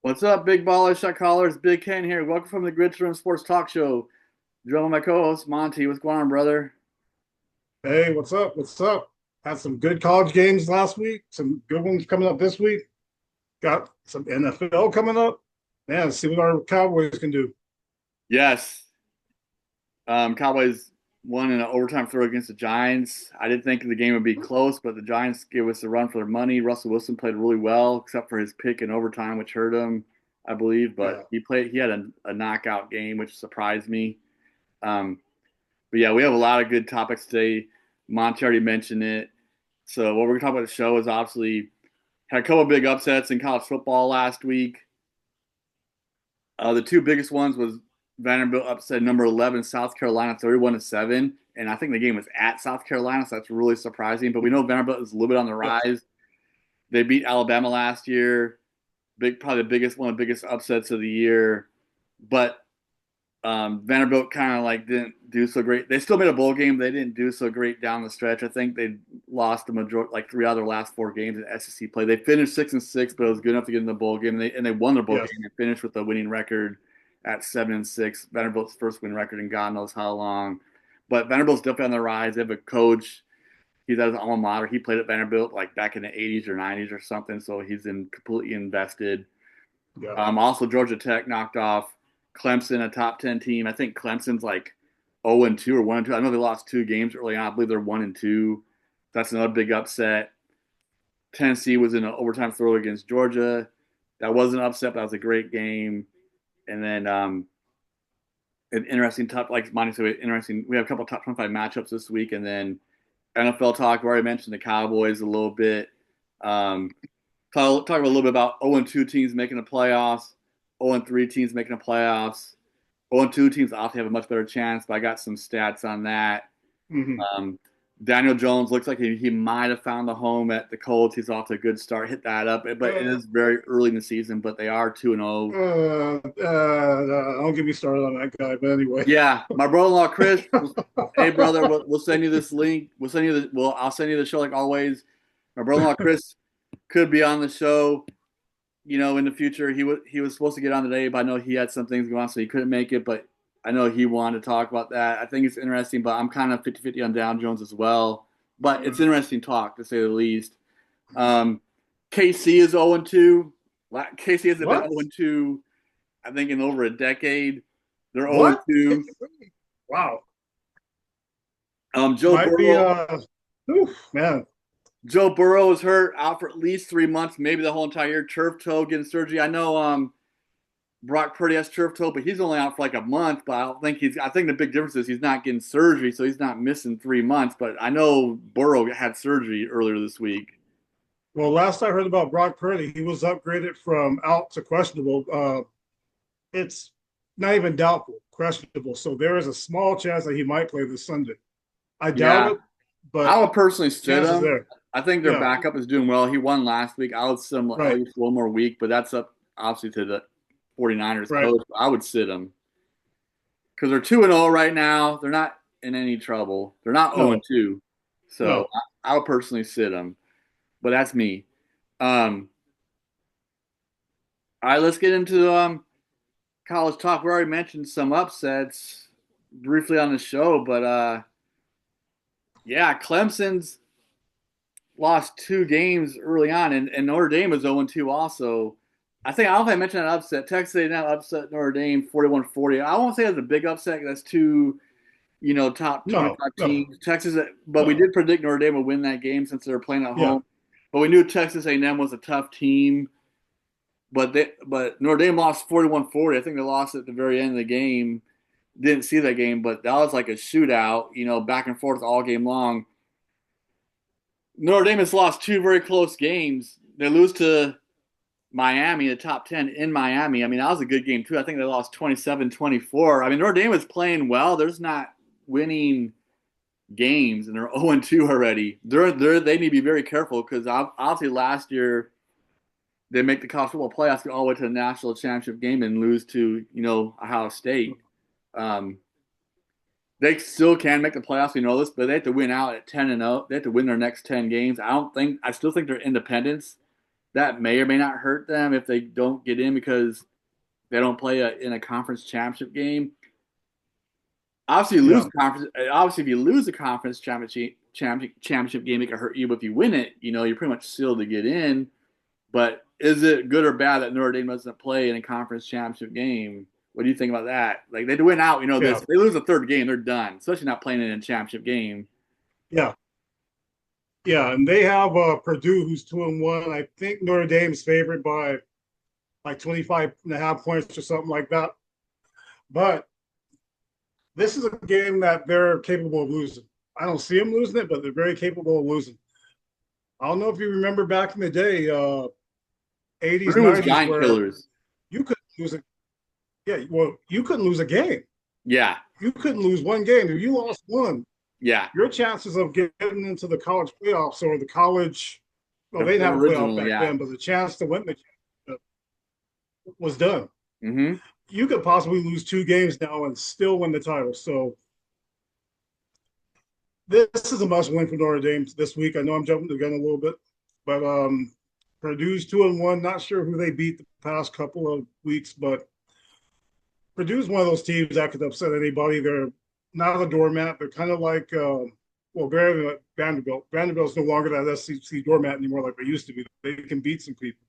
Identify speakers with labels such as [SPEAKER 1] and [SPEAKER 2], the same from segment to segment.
[SPEAKER 1] What's up, big ballers, shot callers? Big Ken here. Welcome from the Grid Room Sports Talk Show. Joining my co-host Monty. What's going on, brother?
[SPEAKER 2] Hey, what's up? What's up? Had some good college games last week, some good ones coming up this week. Got some NFL coming up. Man, let's see what our Cowboys can do.
[SPEAKER 1] Yes. Cowboys won in an overtime throw against the Giants. I didn't think the game would be close, but the Giants gave us a run for their money. Russell Wilson played really well, except for his pick in overtime, which hurt him, I believe. But
[SPEAKER 2] Yeah.
[SPEAKER 1] he had a knockout game, which surprised me. Um, but yeah, we have a lot of good topics today. Monty already mentioned it. So what we're gonna talk about the show is obviously had a couple of big upsets in college football last week. The two biggest ones was Vanderbilt upset number 11 South Carolina 31-7, and I think the game was at South Carolina, so that's really surprising. But we know Vanderbilt is a little bit on the
[SPEAKER 2] Yes.
[SPEAKER 1] rise. They beat Alabama last year, probably one of the biggest upsets of the year. But Vanderbilt kind of like didn't do so great. They still made a bowl game. They didn't do so great down the stretch. I think they lost the majority, like three out of their last four games in SEC play. They finished 6-6, but it was good enough to get in the bowl game. And they won their bowl
[SPEAKER 2] Yes.
[SPEAKER 1] game and finished with a winning record at 7-6. Vanderbilt's first win record in God knows how long. But Vanderbilt's definitely on the rise. They have a coach. He's at his alma mater. He played at Vanderbilt like back in the 80s or 90s or something. So he's completely invested.
[SPEAKER 2] Yeah.
[SPEAKER 1] Also, Georgia Tech knocked off Clemson, a top 10 team. I think Clemson's like 0-2 or 1-2. I know they lost two games early on. I believe they're 1-2. That's another big upset. Tennessee was in an overtime throw against Georgia. That was an upset, but that was a great game. And then an interesting top, like Monty said, interesting. We have a couple of top 25 matchups this week, and then NFL talk. We already mentioned the Cowboys a little bit. Um, talk a little bit about 0-2 teams making the playoffs, 0-3 teams making the playoffs. 0-2 teams obviously have a much better chance, but I got some stats on that.
[SPEAKER 2] Hmm.
[SPEAKER 1] Um, Daniel Jones looks like he might have found a home at the Colts. He's off to a good start. Hit that up, but it
[SPEAKER 2] Uh,
[SPEAKER 1] is very early in the season. But they are 2-0.
[SPEAKER 2] don't get me started on that guy. But anyway,
[SPEAKER 1] Yeah, my brother-in-law Chris. Hey, brother, we'll send you this link. We'll send you the. Well, I'll send you the show like always. My brother-in-law Chris could be on the show. In the future. He was supposed to get on today, but I know he had some things going on, so he couldn't make it. But I know he wanted to talk about that. I think it's interesting, but I'm kind of 50-50 on Down Jones as well. But it's interesting talk, to say the least. Um, KC is 0-2. KC hasn't been
[SPEAKER 2] what?
[SPEAKER 1] 0-2, I think, in over a decade. They're
[SPEAKER 2] What?
[SPEAKER 1] 0-2.
[SPEAKER 2] Wow.
[SPEAKER 1] Joe
[SPEAKER 2] Might be.
[SPEAKER 1] Burrow.
[SPEAKER 2] Oof, man.
[SPEAKER 1] Joe Burrow is hurt, out for at least 3 months, maybe the whole entire year. Turf toe, getting surgery. I know Brock Purdy has turf toe, but he's only out for like a month. But I don't think he's. I think the big difference is he's not getting surgery, so he's not missing 3 months. But I know Burrow had surgery earlier this week.
[SPEAKER 2] Well, last I heard about Brock Purdy, he was upgraded from out to questionable. It's not even doubtful, questionable. So there is a small chance that he might play this Sunday. I doubt
[SPEAKER 1] Yeah,
[SPEAKER 2] it,
[SPEAKER 1] I
[SPEAKER 2] but
[SPEAKER 1] would personally sit
[SPEAKER 2] chances
[SPEAKER 1] him.
[SPEAKER 2] there.
[SPEAKER 1] I think their
[SPEAKER 2] Yeah,
[SPEAKER 1] backup is doing well. He won last week. I would sit him at
[SPEAKER 2] right,
[SPEAKER 1] least one more week, but that's up obviously to the 49ers
[SPEAKER 2] right.
[SPEAKER 1] coach. I would sit him because they're 2-0 right now. They're not in any trouble. They're not
[SPEAKER 2] No,
[SPEAKER 1] 0-2. So
[SPEAKER 2] no.
[SPEAKER 1] I would personally sit them. But that's me. Um, all right, let's get into college talk. We already mentioned some upsets briefly on the show, but yeah, Clemson's lost two games early on, and Notre Dame was 0-2 also. I don't know if I mentioned an upset. Texas A&M upset Notre Dame 41-40. I won't say it's a big upset. That's two, top
[SPEAKER 2] No,
[SPEAKER 1] 25
[SPEAKER 2] no,
[SPEAKER 1] teams. Texas, but we
[SPEAKER 2] no.
[SPEAKER 1] did predict Notre Dame would win that game since they were playing at
[SPEAKER 2] Yeah,
[SPEAKER 1] home. But we knew Texas A&M was a tough team. But Notre Dame lost 41-40. I think they lost at the very end of the game. Didn't see that game, but that was like a shootout, back and forth all game long. Notre Dame has lost two very close games. They lose to Miami, the top 10 in Miami. I mean, that was a good game, too. I think they lost 27-24. I mean, Notre Dame is playing well. They're just not winning games, and they're 0-2 already. They need to be very careful because obviously last year they make the college football playoffs, go all the way to the national championship game, and lose to, Ohio State. Um, they still can make the playoffs, we know this, but they have to win out at 10-0. They have to win their next 10 games. I still think they're independents. that may or may not hurt them if they don't get in because they don't play in a conference championship game. Obviously, you lose
[SPEAKER 2] Yeah,
[SPEAKER 1] a conference. Obviously, if you lose a conference championship game, it can hurt you. But if you win it, you're pretty much sealed to get in. But is it good or bad that Notre Dame doesn't play in a conference championship game? What do you think about that? Like they win out, this.
[SPEAKER 2] yeah,
[SPEAKER 1] If they lose a third game, they're done. Especially not playing in a championship game.
[SPEAKER 2] yeah, yeah. And they have Purdue, who's 2-1. I think Notre Dame's favored by like 25 and a half points or something like that. But this is a game that they're capable of losing. I don't see them losing it, but they're very capable of losing. I don't know if you remember back in the day, 80s,
[SPEAKER 1] Purdue was
[SPEAKER 2] 90s,
[SPEAKER 1] giant
[SPEAKER 2] where
[SPEAKER 1] killers.
[SPEAKER 2] you couldn't lose a yeah, well, you couldn't lose a game.
[SPEAKER 1] Yeah,
[SPEAKER 2] You couldn't lose one game. If you lost one,
[SPEAKER 1] yeah.
[SPEAKER 2] your chances of getting into the college playoffs or the college, well, they didn't have a playoff
[SPEAKER 1] Originally,
[SPEAKER 2] back
[SPEAKER 1] yeah.
[SPEAKER 2] then, but the chance to win the championship was done.
[SPEAKER 1] Mm-hmm.
[SPEAKER 2] You could possibly lose two games now and still win the title. So this is a must win for Notre Dame this week. I know I'm jumping the gun a little bit, but Purdue's 2-1. Not sure who they beat the past couple of weeks, but Purdue's one of those teams that could upset anybody. They're not a doormat. They're kind of like, well, better than Vanderbilt. Vanderbilt's no longer that SEC doormat anymore like they used to be. They can beat some people.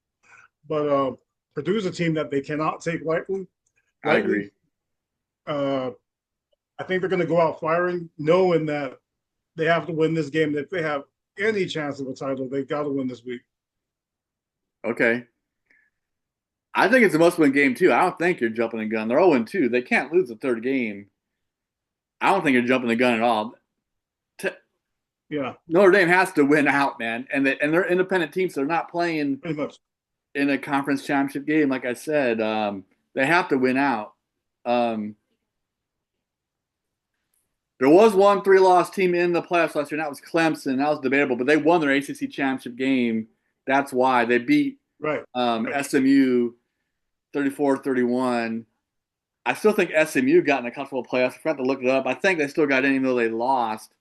[SPEAKER 2] But Purdue's a team that they cannot take lightly.
[SPEAKER 1] I
[SPEAKER 2] Lightly.
[SPEAKER 1] agree.
[SPEAKER 2] Uh, I think they're going to go out firing, knowing that they have to win this game. If they have any chance of a title, they've got to win this week.
[SPEAKER 1] Okay. I think it's a must-win game too. I don't think you're jumping the gun. They're 0-2. They can't lose the third game. I don't think you're jumping the gun at all.
[SPEAKER 2] Yeah,
[SPEAKER 1] Notre Dame has to win out, man, and they're independent teams. So they're not playing
[SPEAKER 2] pretty much.
[SPEAKER 1] in a conference championship game. Like I said, they have to win out. Um, there was one three-loss team in the playoffs last year, and that was Clemson. That was debatable, but they won their ACC championship game. That's why they beat
[SPEAKER 2] Right. Right.
[SPEAKER 1] SMU 34-31. I still think SMU got in the college football playoffs. I forgot to look it up. I think they still got in even though they lost.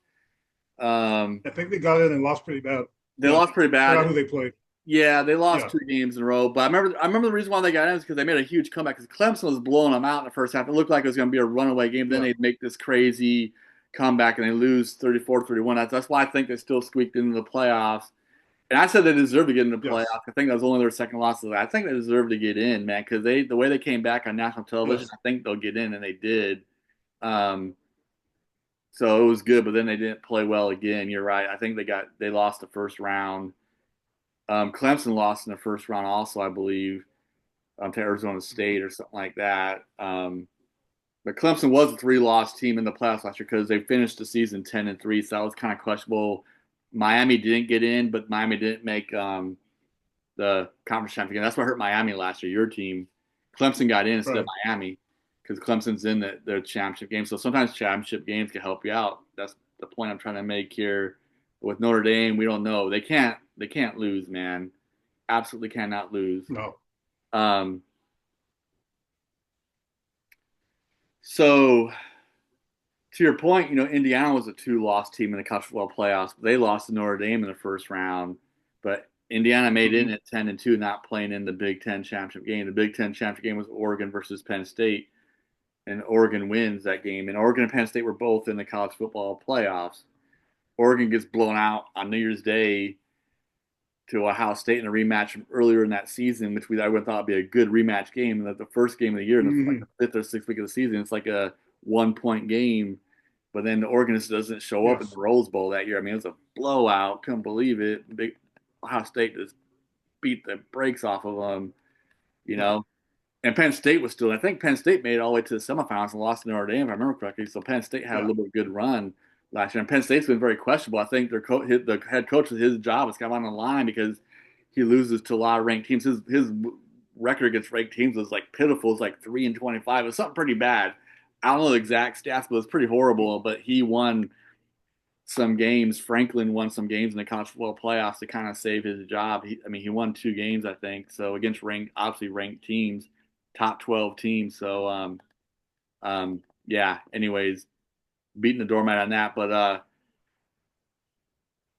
[SPEAKER 2] I think they got in and lost pretty bad.
[SPEAKER 1] They
[SPEAKER 2] Yeah.
[SPEAKER 1] lost pretty
[SPEAKER 2] Forgot
[SPEAKER 1] bad.
[SPEAKER 2] who they played.
[SPEAKER 1] Yeah, they lost
[SPEAKER 2] Yeah.
[SPEAKER 1] 2 games in a row. But I remember the reason why they got in is because they made a huge comeback. Because Clemson was blowing them out in the first half. It looked like it was going to be a runaway game. Then
[SPEAKER 2] Yeah.
[SPEAKER 1] they'd make this crazy comeback and they lose 34-31. That's why I think they still squeaked into the playoffs. And I said they deserved to get into the
[SPEAKER 2] Yes.
[SPEAKER 1] playoffs. I think that was only their second loss. I think they deserved to get in, man, because the way they came back on national television,
[SPEAKER 2] Yes.
[SPEAKER 1] I think they'll get in, and they did. Um, so it was good, but then they didn't play well again. You're right. I think they lost the first round. Clemson lost in the first round also, I believe, to Arizona State or something like that. But Clemson was a three-loss team in the playoffs last year because they finished the season 10-3, so that was kind of questionable. Miami didn't get in, but Miami didn't make the conference championship game. That's what hurt Miami last year. Your team, Clemson got in instead of
[SPEAKER 2] Right.
[SPEAKER 1] Miami because Clemson's in the championship game. So sometimes championship games can help you out. That's the point I'm trying to make here. With Notre Dame, we don't know. They can't lose, man. Absolutely cannot lose.
[SPEAKER 2] No.
[SPEAKER 1] Um, so to your point, Indiana was a two-loss team in the college football playoffs. They lost to Notre Dame in the first round, but Indiana made it in
[SPEAKER 2] Mhm.
[SPEAKER 1] at 10-2, not playing in the Big Ten championship game. The Big Ten championship game was Oregon versus Penn State, and Oregon wins that game. And Oregon and Penn State were both in the college football playoffs. Oregon gets blown out on New Year's Day to Ohio State in a rematch from earlier in that season, which I would have thought would be a good rematch game. And the first game of the year, in like
[SPEAKER 2] Mhm.
[SPEAKER 1] the fifth or sixth week of the season, it's like a 1 point game. But then the Oregon just doesn't show up in the
[SPEAKER 2] Yes.
[SPEAKER 1] Rose Bowl that year. I mean, it was a blowout. Couldn't believe it. Big Ohio State just beat the brakes off of them, you
[SPEAKER 2] Yeah.
[SPEAKER 1] know. And Penn State was still. I think Penn State made it all the way to the semifinals and lost to Notre Dame, if I remember correctly. So Penn State had a
[SPEAKER 2] Yeah.
[SPEAKER 1] little bit of good run last year. And Penn State's been very questionable. I think the head coach with his job is kind of on the line because he loses to a lot of ranked teams. His record against ranked teams was like pitiful. It's like 3-25. It's something pretty bad. I don't know the exact stats, but it's pretty horrible. But he won some games. Franklin won some games in the college football playoffs to kind of save his job. He won 2 games, I think. So against obviously ranked teams, top 12 teams. So yeah. Anyways, beating the doormat on that. But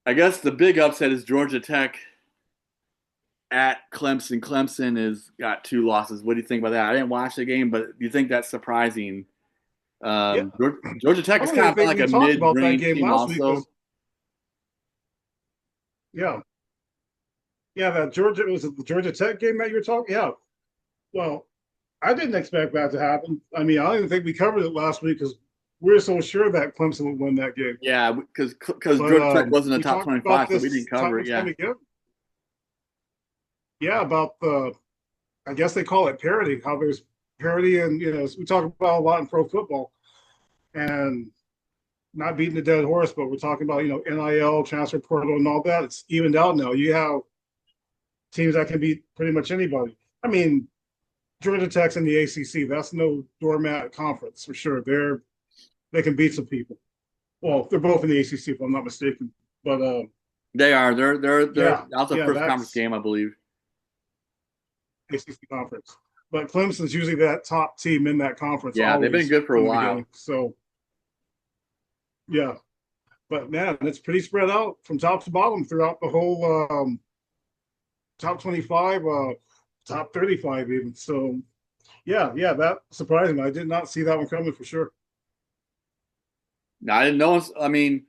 [SPEAKER 1] I guess the big upset is Georgia Tech at Clemson. Clemson has got 2 losses. What do you think about that? I didn't watch the game, but do you think that's surprising?
[SPEAKER 2] Yeah,
[SPEAKER 1] Georgia Tech
[SPEAKER 2] I
[SPEAKER 1] has
[SPEAKER 2] don't
[SPEAKER 1] kind
[SPEAKER 2] even
[SPEAKER 1] of been
[SPEAKER 2] think
[SPEAKER 1] like
[SPEAKER 2] we
[SPEAKER 1] a
[SPEAKER 2] talked about that
[SPEAKER 1] mid-range
[SPEAKER 2] game
[SPEAKER 1] team
[SPEAKER 2] last week
[SPEAKER 1] also.
[SPEAKER 2] because yeah, yeah, that Georgia was it the Georgia Tech game that you're talking? Yeah. Well, I didn't expect that to happen. I mean, I don't even think we covered it last week because we were so sure that Clemson would win that game.
[SPEAKER 1] Yeah, because
[SPEAKER 2] But
[SPEAKER 1] Georgia Tech wasn't a
[SPEAKER 2] we
[SPEAKER 1] top
[SPEAKER 2] talked about
[SPEAKER 1] 25, so we didn't
[SPEAKER 2] this
[SPEAKER 1] cover
[SPEAKER 2] time
[SPEAKER 1] it.
[SPEAKER 2] and
[SPEAKER 1] Yeah.
[SPEAKER 2] time again. Yeah, about the I guess they call it parity. How there's parity, and we talk about a lot in pro football, and not beating the dead horse, but we're talking about NIL, transfer portal, and all that. It's evened out now. You have teams that can beat pretty much anybody. I mean, Georgia Tech's in the ACC. That's no doormat conference for sure. They can beat some people. Well, they're both in the ACC, if I'm not mistaken. But
[SPEAKER 1] They are. They're
[SPEAKER 2] yeah,
[SPEAKER 1] that was the
[SPEAKER 2] yeah,
[SPEAKER 1] first conference
[SPEAKER 2] that's
[SPEAKER 1] game, I believe.
[SPEAKER 2] ACC conference. But Clemson's usually that top team in that conference
[SPEAKER 1] Yeah, they've been
[SPEAKER 2] always
[SPEAKER 1] good for a
[SPEAKER 2] from the
[SPEAKER 1] while.
[SPEAKER 2] beginning. So yeah, but man, it's pretty spread out from top to bottom throughout the whole top 25, top 35 even. So yeah, yeah, that surprised me. I did not see that one coming for sure.
[SPEAKER 1] Now, I didn't know. I mean,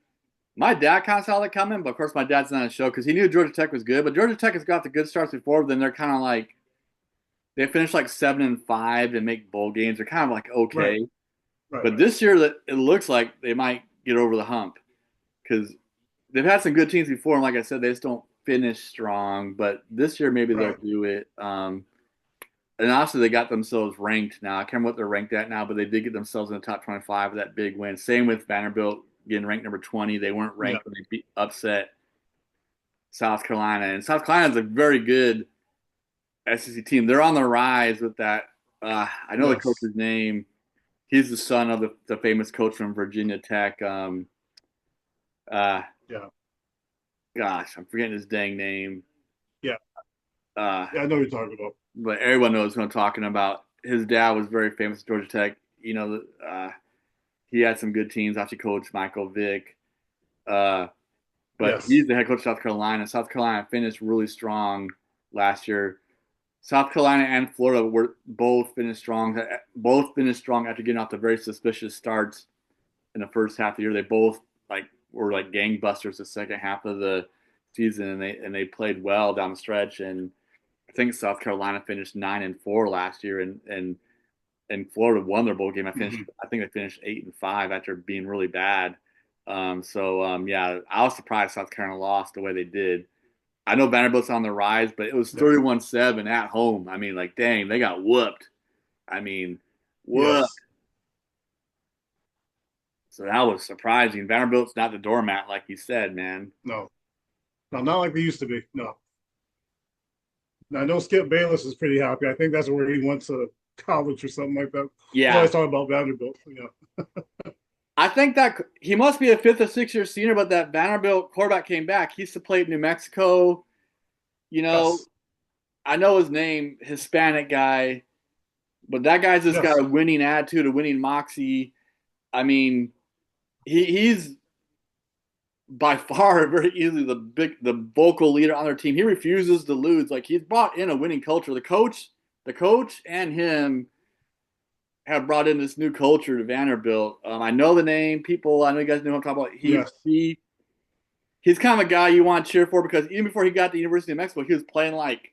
[SPEAKER 1] my dad kind of saw that coming, but of course, my dad's not on the show because he knew Georgia Tech was good. But Georgia Tech has got the good starts before, but then they're kind of like they finished like 7-5 and make bowl games. They're kind of like
[SPEAKER 2] Right,
[SPEAKER 1] okay,
[SPEAKER 2] right,
[SPEAKER 1] but this year that it looks like they might get over the hump because they've had some good teams before, and like I said, they just don't finish strong. But this year, maybe they'll
[SPEAKER 2] right.
[SPEAKER 1] do it. And also, they got themselves ranked now. I can't remember what they're ranked at now, but they did get themselves in the top 25 with that big win. Same with Vanderbilt getting ranked number 20. They weren't
[SPEAKER 2] Yeah,
[SPEAKER 1] ranked when they upset South Carolina. And South Carolina is a very good SEC team. They're on the rise with that. I know the
[SPEAKER 2] yes,
[SPEAKER 1] coach's name. He's the son of the famous coach from Virginia Tech. Uh,
[SPEAKER 2] yeah,
[SPEAKER 1] gosh, I'm forgetting his dang name.
[SPEAKER 2] yeah,
[SPEAKER 1] Uh,
[SPEAKER 2] yeah. I know what you're talking about.
[SPEAKER 1] but everyone knows who I'm talking about. His dad was very famous at Georgia Tech. He had some good teams. Actually, coached Michael Vick. Uh, but
[SPEAKER 2] Yes.
[SPEAKER 1] he's the head coach of South Carolina. South Carolina finished really strong last year. South Carolina and Florida were both finished strong. Both finished strong after getting off the very suspicious starts in the first half of the year. They both were like gangbusters the second half of the season, and they played well down the stretch. And I think South Carolina finished 9-4 last year, and Florida won their bowl game.
[SPEAKER 2] Hmm.
[SPEAKER 1] I think they finished 8-5 after being really bad. Yeah, I was surprised South Carolina lost the way they did. I know Vanderbilt's on the rise, but it was
[SPEAKER 2] Yes.
[SPEAKER 1] 31-7 at home. I mean, like, dang, they got whooped. I mean, whooped.
[SPEAKER 2] Yes.
[SPEAKER 1] So that was surprising. Vanderbilt's not the doormat, like you said, man.
[SPEAKER 2] No. No, not like they used to be. No. Now, I know Skip Bayless is pretty happy. I think that's where he went to college or something like that. He's
[SPEAKER 1] Yeah,
[SPEAKER 2] always talking about Vanderbilt. Yeah.
[SPEAKER 1] I think that he must be a 5th or 6th year senior, but that Vanderbilt quarterback came back. He used to play in New Mexico. You know,
[SPEAKER 2] Yes.
[SPEAKER 1] I know his name, Hispanic guy, but that guy's just got
[SPEAKER 2] Yes.
[SPEAKER 1] a winning attitude, a winning moxie. I mean, he's by far very easily the vocal leader on their team. He refuses to lose. Like he's brought in a winning culture. The coach and him have brought in this new culture to Vanderbilt. I know the name. People, I know you guys know what I'm talking about.
[SPEAKER 2] Yes.
[SPEAKER 1] He's kind of a guy you want to cheer for because even before he got to the University of Mexico, he was playing like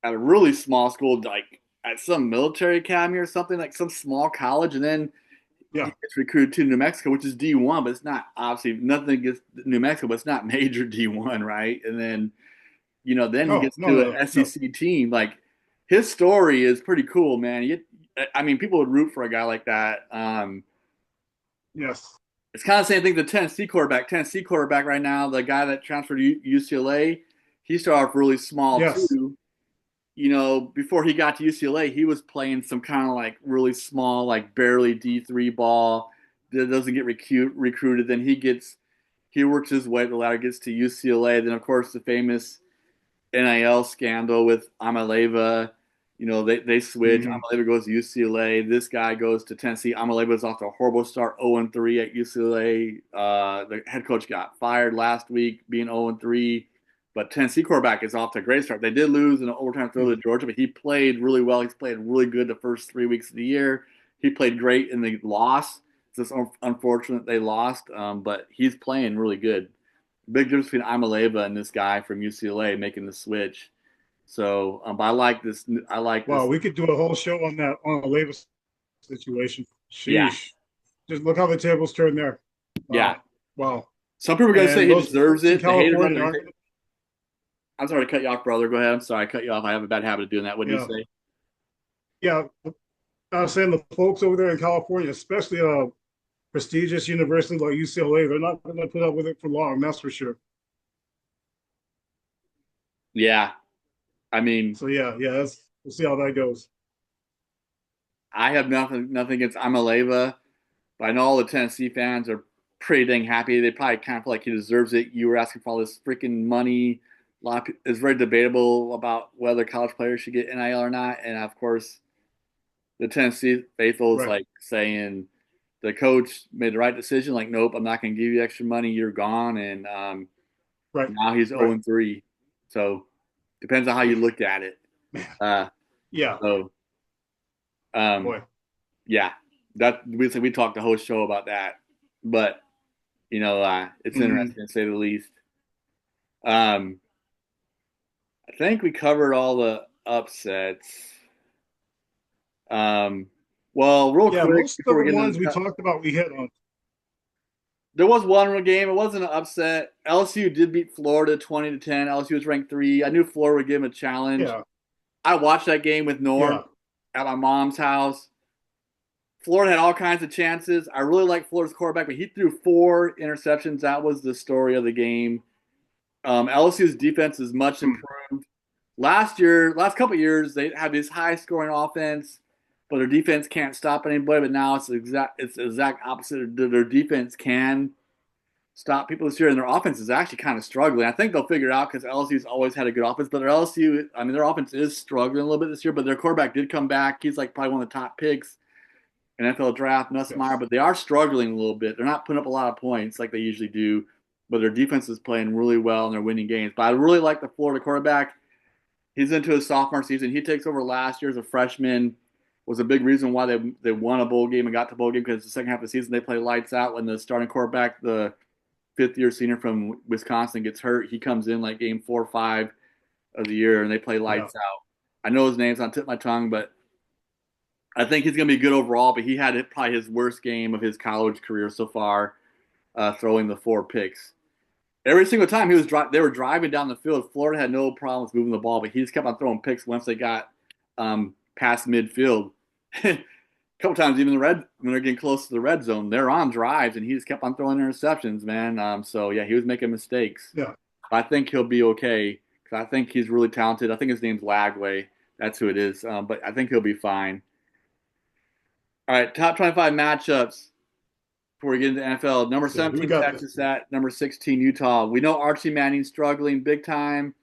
[SPEAKER 1] at a really small school, like at some military academy or something, like some small college, and then he
[SPEAKER 2] Yeah.
[SPEAKER 1] gets recruited to New Mexico, which is D1, but it's not obviously nothing against New Mexico, but it's not major D1, right? And then then he
[SPEAKER 2] No,
[SPEAKER 1] gets
[SPEAKER 2] no,
[SPEAKER 1] to
[SPEAKER 2] no, no,
[SPEAKER 1] an
[SPEAKER 2] no.
[SPEAKER 1] SEC team. Like his story is pretty cool, man. I mean, people would root for a guy like that.
[SPEAKER 2] Yes.
[SPEAKER 1] It's kind of the same thing. The Tennessee quarterback right now, the guy that transferred to UCLA, he started off really small
[SPEAKER 2] Yes.
[SPEAKER 1] too. Before he got to UCLA, he was playing some kind of like really small, like barely D3 ball that doesn't get recruited. Then he works his way up the ladder, gets to UCLA. Then, of course, the famous NIL scandal with Amaleva. They switch.
[SPEAKER 2] Hmm.
[SPEAKER 1] Amaleva goes to UCLA. This guy goes to Tennessee. Amaleva's off to a horrible start, 0-3 at UCLA. The head coach got fired last week, being 0-3. But Tennessee quarterback is off to a great start. They did lose in an overtime throw to Georgia, but he played really well. He's played really good the first 3 weeks of the year. He played great in the loss. It's just unfortunate they lost, but he's playing really good. Big difference between Imaleva and this guy from UCLA making the switch. So, but I like this. I like
[SPEAKER 2] Wow,
[SPEAKER 1] this.
[SPEAKER 2] we could do a whole show on that on a labor situation.
[SPEAKER 1] Yeah,
[SPEAKER 2] Sheesh. Just look how the tables turn there.
[SPEAKER 1] yeah.
[SPEAKER 2] Wow.
[SPEAKER 1] Some people are going to say
[SPEAKER 2] And
[SPEAKER 1] he
[SPEAKER 2] those
[SPEAKER 1] deserves
[SPEAKER 2] folks in
[SPEAKER 1] it. The haters are
[SPEAKER 2] California
[SPEAKER 1] going to
[SPEAKER 2] aren't.
[SPEAKER 1] say, I'm sorry to cut you off, brother. Go ahead. I'm sorry I cut you off. I have a bad habit of doing that. What do you
[SPEAKER 2] Yeah,
[SPEAKER 1] say?
[SPEAKER 2] yeah. I was saying the folks over there in California, especially a prestigious university like UCLA, they're not going to put up with it for long. That's for sure.
[SPEAKER 1] Yeah. I mean,
[SPEAKER 2] So yeah, we'll see how that goes.
[SPEAKER 1] I have nothing against Amaleva, but I know all the Tennessee fans are pretty dang happy. They probably kind of feel like he deserves it. You were asking for all this freaking money. It's very debatable about whether college players should get NIL or not. And of course, the Tennessee faithful is
[SPEAKER 2] Right,
[SPEAKER 1] like saying the coach made the right decision. Like, nope, I'm not going to give you extra money. You're gone. And
[SPEAKER 2] right,
[SPEAKER 1] now he's
[SPEAKER 2] right.
[SPEAKER 1] 0-3. So depends on how you look at it.
[SPEAKER 2] Man,
[SPEAKER 1] Uh,
[SPEAKER 2] yeah,
[SPEAKER 1] so um,
[SPEAKER 2] boy.
[SPEAKER 1] yeah, that we talked the whole show about that. But it's
[SPEAKER 2] Hmm.
[SPEAKER 1] interesting to say the least. Um, I think we covered all the upsets. Um, well, real
[SPEAKER 2] Yeah,
[SPEAKER 1] quick
[SPEAKER 2] most of
[SPEAKER 1] before we
[SPEAKER 2] the
[SPEAKER 1] get into
[SPEAKER 2] ones we talked about, we hit on.
[SPEAKER 1] there was one game. It wasn't an upset. LSU did beat Florida 20-10. LSU was ranked 3. I knew Florida would give him a challenge.
[SPEAKER 2] Yeah,
[SPEAKER 1] I watched that game with Norm
[SPEAKER 2] yeah,
[SPEAKER 1] at my mom's house. Florida had all kinds of chances. I really like Florida's quarterback, but he threw 4 interceptions. That was the story of the game. LSU's defense is much
[SPEAKER 2] hmm,
[SPEAKER 1] improved. Last couple of years, they have this high scoring offense, but their defense can't stop anybody. But now it's the exact opposite. Their defense can stop people this year, and their offense is actually kind of struggling. I think they'll figure it out because LSU's always had a good offense, but their offense is struggling a little bit this year. But their quarterback did come back. He's like probably one of the top picks in NFL draft, Nussmeier.
[SPEAKER 2] yes,
[SPEAKER 1] But they are struggling a little bit. They're not putting up a lot of points like they usually do. But their defense is playing really well and they're winning games. But I really like the Florida quarterback. He's into his sophomore season. He takes over last year as a freshman. Was a big reason why they won a bowl game and got to bowl game because the second half of the season they play lights out when the starting quarterback, the fifth-year senior from Wisconsin, gets hurt. He comes in like game 4 or 5 of the year and they play
[SPEAKER 2] yeah,
[SPEAKER 1] lights out. I know his name's on tip of my tongue, but I think he's going to be good overall. But he had probably his worst game of his college career so far, throwing the 4 picks. Every single time they were driving down the field. Florida had no problems moving the ball, but he just kept on throwing picks once they got past midfield. A couple times, even when they're getting close to the red zone, they're on drives, and he just kept on throwing interceptions, man. So yeah, he was making mistakes.
[SPEAKER 2] yeah.
[SPEAKER 1] I think he'll be okay because I think he's really talented. I think his name's Lagway. That's who it is. But I think he'll be fine. All right, top 25 matchups before we get into NFL. Number
[SPEAKER 2] Okay, who we
[SPEAKER 1] 17,
[SPEAKER 2] got this?
[SPEAKER 1] Texas at number 16, Utah. We know Archie Manning's struggling big time.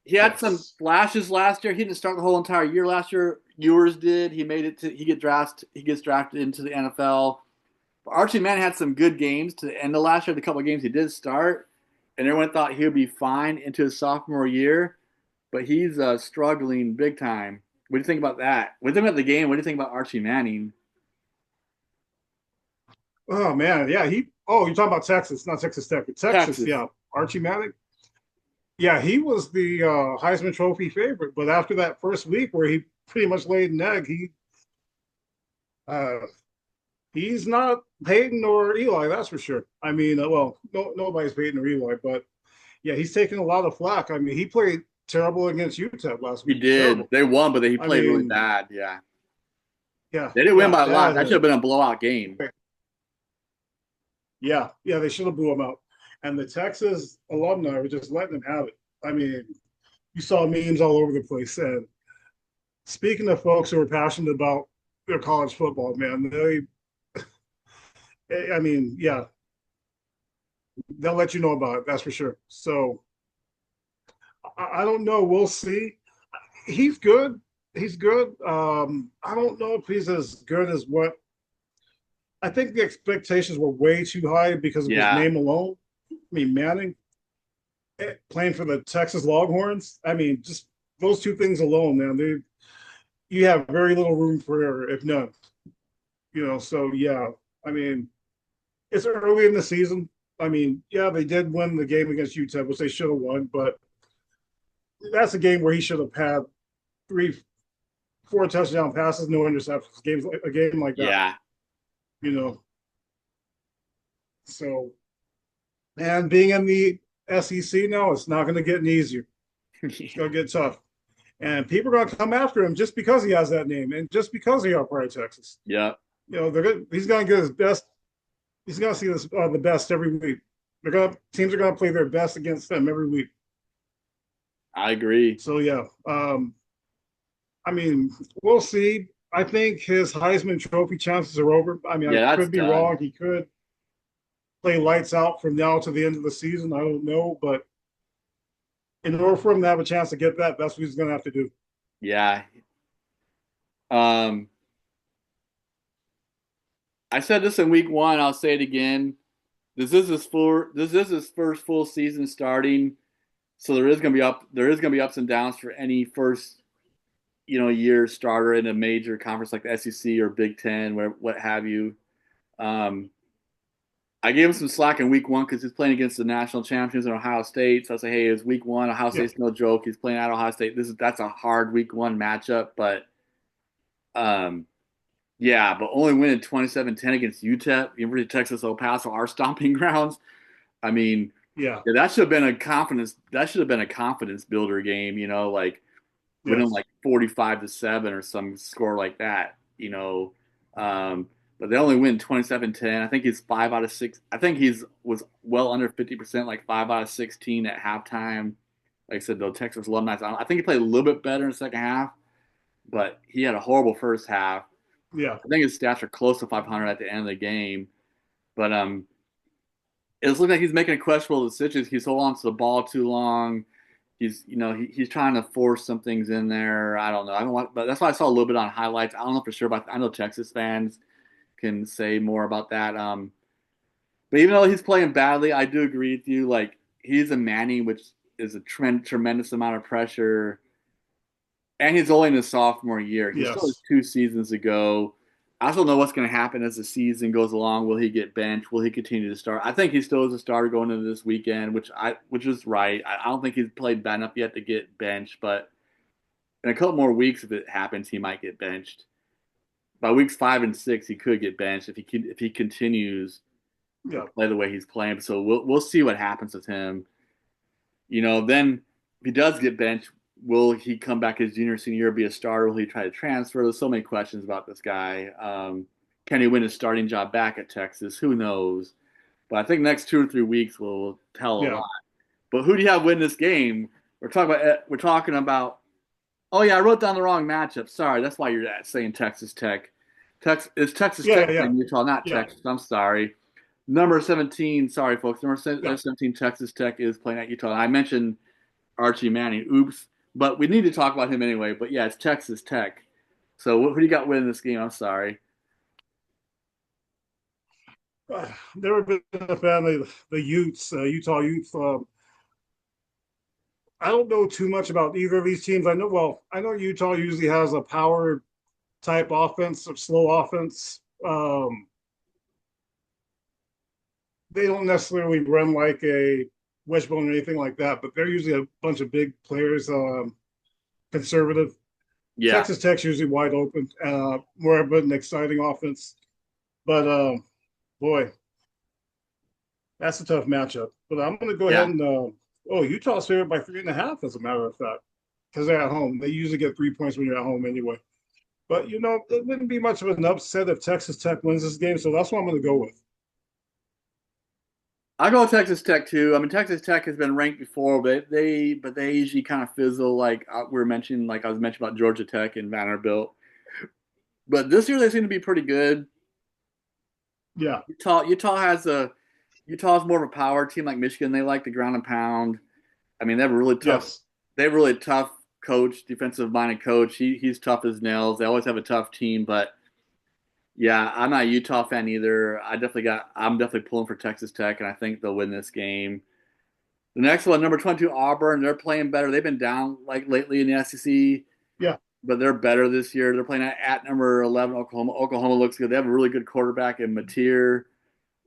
[SPEAKER 1] He had some
[SPEAKER 2] Yes.
[SPEAKER 1] flashes last year. He didn't start the whole entire year last year. Ewers did. He made it to he gets drafted into the NFL. But Archie Manning had some good games to the end of last year. The couple of games he did start, and everyone thought he would be fine into his sophomore year. But he's struggling big time. What do you think about that? What do you think about the game? What do you think about Archie Manning?
[SPEAKER 2] Oh man, yeah. Oh, you're talking about Texas, not Texas Tech, but Texas.
[SPEAKER 1] Texas.
[SPEAKER 2] Yeah, Archie Manning. Yeah, he was the Heisman Trophy favorite, but after that first week where he pretty much laid an egg, uh, he's not Peyton or Eli, that's for sure. I mean, well, nobody's Peyton or Eli, but yeah, he's taking a lot of flack. I mean, he played terrible against UTEP last
[SPEAKER 1] He
[SPEAKER 2] week.
[SPEAKER 1] did.
[SPEAKER 2] Terrible.
[SPEAKER 1] They won, but he
[SPEAKER 2] I
[SPEAKER 1] played really
[SPEAKER 2] mean,
[SPEAKER 1] bad. Yeah.
[SPEAKER 2] yeah,
[SPEAKER 1] They didn't win
[SPEAKER 2] yeah,
[SPEAKER 1] by a lot.
[SPEAKER 2] that
[SPEAKER 1] That should have been a blowout game.
[SPEAKER 2] yeah, they should have blew him out. And the Texas alumni were just letting them have it. I mean, you saw memes all over the place. And speaking of folks who are passionate about their college football, man, I mean, yeah, they'll let you know about it. That's for sure. So I don't know. We'll see. He's good. He's good. I don't know if he's as good as what I think the expectations were way too high because of his
[SPEAKER 1] Yeah.
[SPEAKER 2] name alone. I mean, Manning. playing for the Texas Longhorns. I mean, just those two things alone, man. You have very little room for error, if none. So yeah. I mean, it's early in the season. I mean, yeah, they did win the game against UTEP, which they should have won, but that's a game where he should have had three, four touchdown passes, no interceptions. A game like that,
[SPEAKER 1] Yeah.
[SPEAKER 2] you know. So, and being in the SEC now, it's not going to get any easier. It's going to get tough, and people are going to come after him just because he has that name and just because he are part of Texas.
[SPEAKER 1] Yeah.
[SPEAKER 2] He's going to get his best. He's going to see the best every week. Teams are going to play their best against them every week.
[SPEAKER 1] I agree.
[SPEAKER 2] So yeah, I mean, we'll see. I think his Heisman Trophy chances are over. I mean,
[SPEAKER 1] Yeah,
[SPEAKER 2] I
[SPEAKER 1] that's
[SPEAKER 2] could be
[SPEAKER 1] done.
[SPEAKER 2] wrong. He could play lights out from now to the end of the season. I don't know, but in order for him to have a chance to get that, that's what he's going to have to do.
[SPEAKER 1] Yeah. Um, I said this in week one. I'll say it again. This is his first full season starting, so there is gonna be ups and downs for any first year starter in a major conference like the SEC or Big Ten, where what have you. Um, I gave him some slack in week one because he's playing against the national champions in Ohio State. So I say, hey, it's week one. Ohio
[SPEAKER 2] Yeah,
[SPEAKER 1] State's no joke. He's playing at Ohio State. That's a hard week one matchup, but um, yeah, but only winning 27-10 against UTEP, University of Texas El Paso, our stomping grounds. I mean,
[SPEAKER 2] yeah,
[SPEAKER 1] yeah, that should have been a confidence. That should have been a confidence builder game. Like winning
[SPEAKER 2] yes,
[SPEAKER 1] like 45-7 or some score like that. Um, but they only win 27-10. I think he's 5 out of 6. I think he's was well under 50%, like 5 out of 16 at halftime. Like I said, though, Texas alumni. I think he played a little bit better in the second half, but he had a horrible first half.
[SPEAKER 2] yeah,
[SPEAKER 1] I think his stats are close to 500 at the end of the game. But it looks like he's making questionable decisions. He's holding on to the ball too long. He's trying to force some things in there. I don't know. I don't want, but that's why I saw a little bit on highlights. I don't know for sure, but I know Texas fans can say more about that. But even though he's playing badly, I do agree with you. Like he's a Manning, which is a tremendous amount of pressure, and he's only in his sophomore year. He still has
[SPEAKER 2] yes,
[SPEAKER 1] 2 seasons to go. I don't know what's going to happen as the season goes along. Will he get benched? Will he continue to start? I think he still is a starter going into this weekend, which is right. I don't think he's played bad enough yet to get benched, but in a couple more weeks, if it happens, he might get benched. By weeks 5 and 6, he could get benched if he continues to
[SPEAKER 2] yeah,
[SPEAKER 1] play the way he's playing. So we'll see what happens with him. Then if he does get benched, will he come back his junior senior year, be a starter? Will he try to transfer? There's so many questions about this guy. Can he win his starting job back at Texas? Who knows? But I think next 2 or 3 weeks will tell a
[SPEAKER 2] yeah.
[SPEAKER 1] lot. But who do you have win this game? We're talking about. Oh yeah, I wrote down the wrong matchup. Sorry, that's why you're saying Texas Tech. It's Texas
[SPEAKER 2] Yeah,
[SPEAKER 1] Tech
[SPEAKER 2] yeah, yeah,
[SPEAKER 1] and Utah, not
[SPEAKER 2] yeah.
[SPEAKER 1] Texas. I'm sorry. Number 17. Sorry, folks. Number
[SPEAKER 2] Yeah.
[SPEAKER 1] 17. Texas Tech is playing at Utah. I mentioned Archie Manning. Oops. But we need to talk about him anyway. But yeah, it's Texas Tech. So who do you got winning this game? I'm sorry.
[SPEAKER 2] Never been a fan of the Utes, Utah Utes. I don't know too much about either of these teams. I know Utah usually has a power type offense, or slow offense. They don't necessarily run like a wishbone or anything like that, but they're usually a bunch of big players, conservative.
[SPEAKER 1] Yeah.
[SPEAKER 2] Texas Tech's usually wide open, more of an exciting offense. But boy, that's a tough matchup. But I'm going to go ahead
[SPEAKER 1] Yeah.
[SPEAKER 2] and Utah's favored by 3.5, as a matter of fact, because they're at home. They usually get 3 points when you're at home anyway. But it wouldn't be much of an upset if Texas Tech wins this game, so that's what I'm going to go with.
[SPEAKER 1] I go with Texas Tech too. I mean, Texas Tech has been ranked before, but they usually kind of fizzle. Like we were mentioning, like I was mentioning about Georgia Tech and Vanderbilt. But this year they seem to be pretty good.
[SPEAKER 2] Yeah.
[SPEAKER 1] Utah's more of a power team like Michigan. They like the ground and pound. I mean,
[SPEAKER 2] Yes.
[SPEAKER 1] they have a really tough coach, defensive minded coach. He's tough as nails. They always have a tough team, but yeah, I'm not a Utah fan either. I'm definitely pulling for Texas Tech, and I think they'll win this game. The next one, number 22, Auburn. They're playing better. They've been down like lately in the SEC,
[SPEAKER 2] Yeah.
[SPEAKER 1] but they're better this year. They're playing at number 11, Oklahoma. Oklahoma looks good. They have a really good quarterback in Mateer.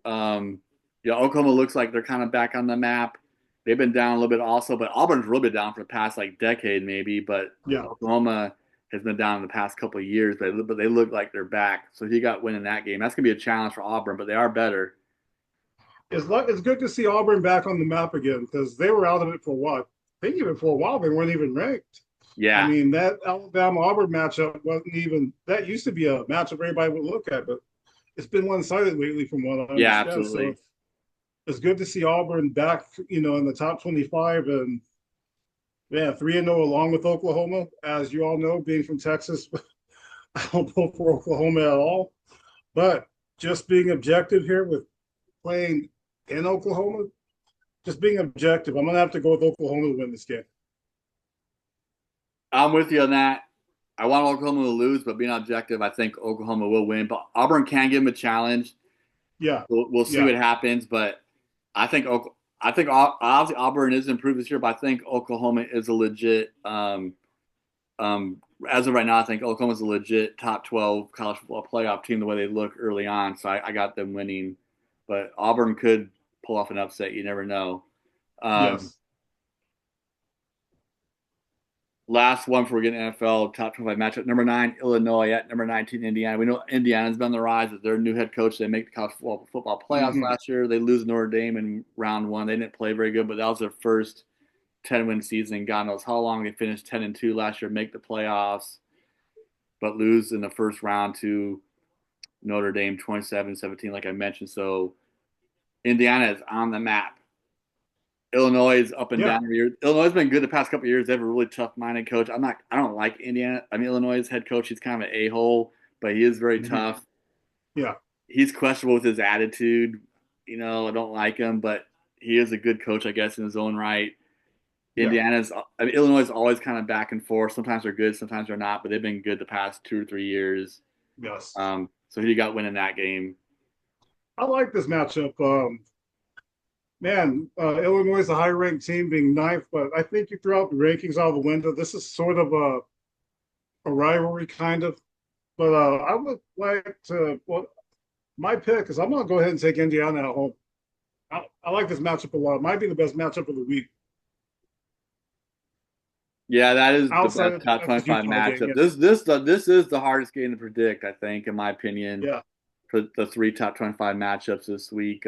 [SPEAKER 1] Yeah, Oklahoma looks like they're kind of back on the map. They've been down a little bit also, but Auburn's really been down for the past like decade maybe. But
[SPEAKER 2] Yeah.
[SPEAKER 1] Oklahoma has been down in the past couple of years, but they look like they're back. So he got winning that game. That's gonna be a challenge for Auburn, but they are better.
[SPEAKER 2] It's good to see Auburn back on the map again because they were out of it for what? I think even for a while they weren't even ranked. I
[SPEAKER 1] Yeah,
[SPEAKER 2] mean, that Alabama Auburn matchup wasn't even that used to be a matchup everybody would look at, but it's been one sided lately from what I
[SPEAKER 1] yeah,
[SPEAKER 2] understand. So
[SPEAKER 1] absolutely.
[SPEAKER 2] it's good to see Auburn back, in the top 25 and yeah, 3-0 along with Oklahoma. As you all know, being from Texas, I don't vote for Oklahoma at all. But just being objective here with playing in Oklahoma, just being objective, I'm gonna have to go with Oklahoma to win this game.
[SPEAKER 1] I'm with you on that. I want Oklahoma to lose, but being objective, I think Oklahoma will win. But Auburn can give them a challenge.
[SPEAKER 2] Yeah,
[SPEAKER 1] We'll see
[SPEAKER 2] yeah,
[SPEAKER 1] what happens, but I think obviously Auburn is improved this year, but I think Oklahoma is a legit. As of right now, I think Oklahoma's a legit top 12 college football playoff team the way they look early on. So I got them winning, but Auburn could pull off an upset. You never know. Um,
[SPEAKER 2] yes,
[SPEAKER 1] Last one before we get NFL top 25 matchup. Number 9, Illinois at number 19, Indiana. We know Indiana's been on the rise with their new head coach. They make the college football playoffs
[SPEAKER 2] hmm
[SPEAKER 1] last year. They lose Notre Dame in round one. They didn't play very good, but that was their first 10-win season. God knows how long. They finished 10-2 last year, make the playoffs, but lose in the first round to Notre Dame 27-17, like I mentioned. So Indiana is on the map. Illinois is up and
[SPEAKER 2] yeah,
[SPEAKER 1] down here. Illinois has been good the past couple of years. They have a really tough-minded coach. I don't like Indiana. I mean, Illinois' head coach. He's kind of an a-hole, but he is very
[SPEAKER 2] hmm
[SPEAKER 1] tough.
[SPEAKER 2] yeah,
[SPEAKER 1] He's questionable with his attitude. I don't like him, but he is a good coach, I guess, in his own right.
[SPEAKER 2] yeah,
[SPEAKER 1] Illinois is always kind of back and forth. Sometimes they're good, sometimes they're not, but they've been good the past 2 or 3 years.
[SPEAKER 2] yes.
[SPEAKER 1] So he got winning that game.
[SPEAKER 2] I like this matchup. Man, Illinois is a high-ranked team, being ninth, but I think you throw out the rankings out of the window. This is sort of a rivalry, kind of. But I would like to. Well, my pick is I'm going to go ahead and take Indiana at home. I like this matchup a lot. It might be the best matchup of the week
[SPEAKER 1] Yeah, that is the
[SPEAKER 2] outside
[SPEAKER 1] best
[SPEAKER 2] of the
[SPEAKER 1] top
[SPEAKER 2] Texas
[SPEAKER 1] 25
[SPEAKER 2] Utah game.
[SPEAKER 1] matchup.
[SPEAKER 2] Yeah,
[SPEAKER 1] This is the hardest game to predict, I think, in my opinion,
[SPEAKER 2] yeah.
[SPEAKER 1] for the three top 25 matchups this week.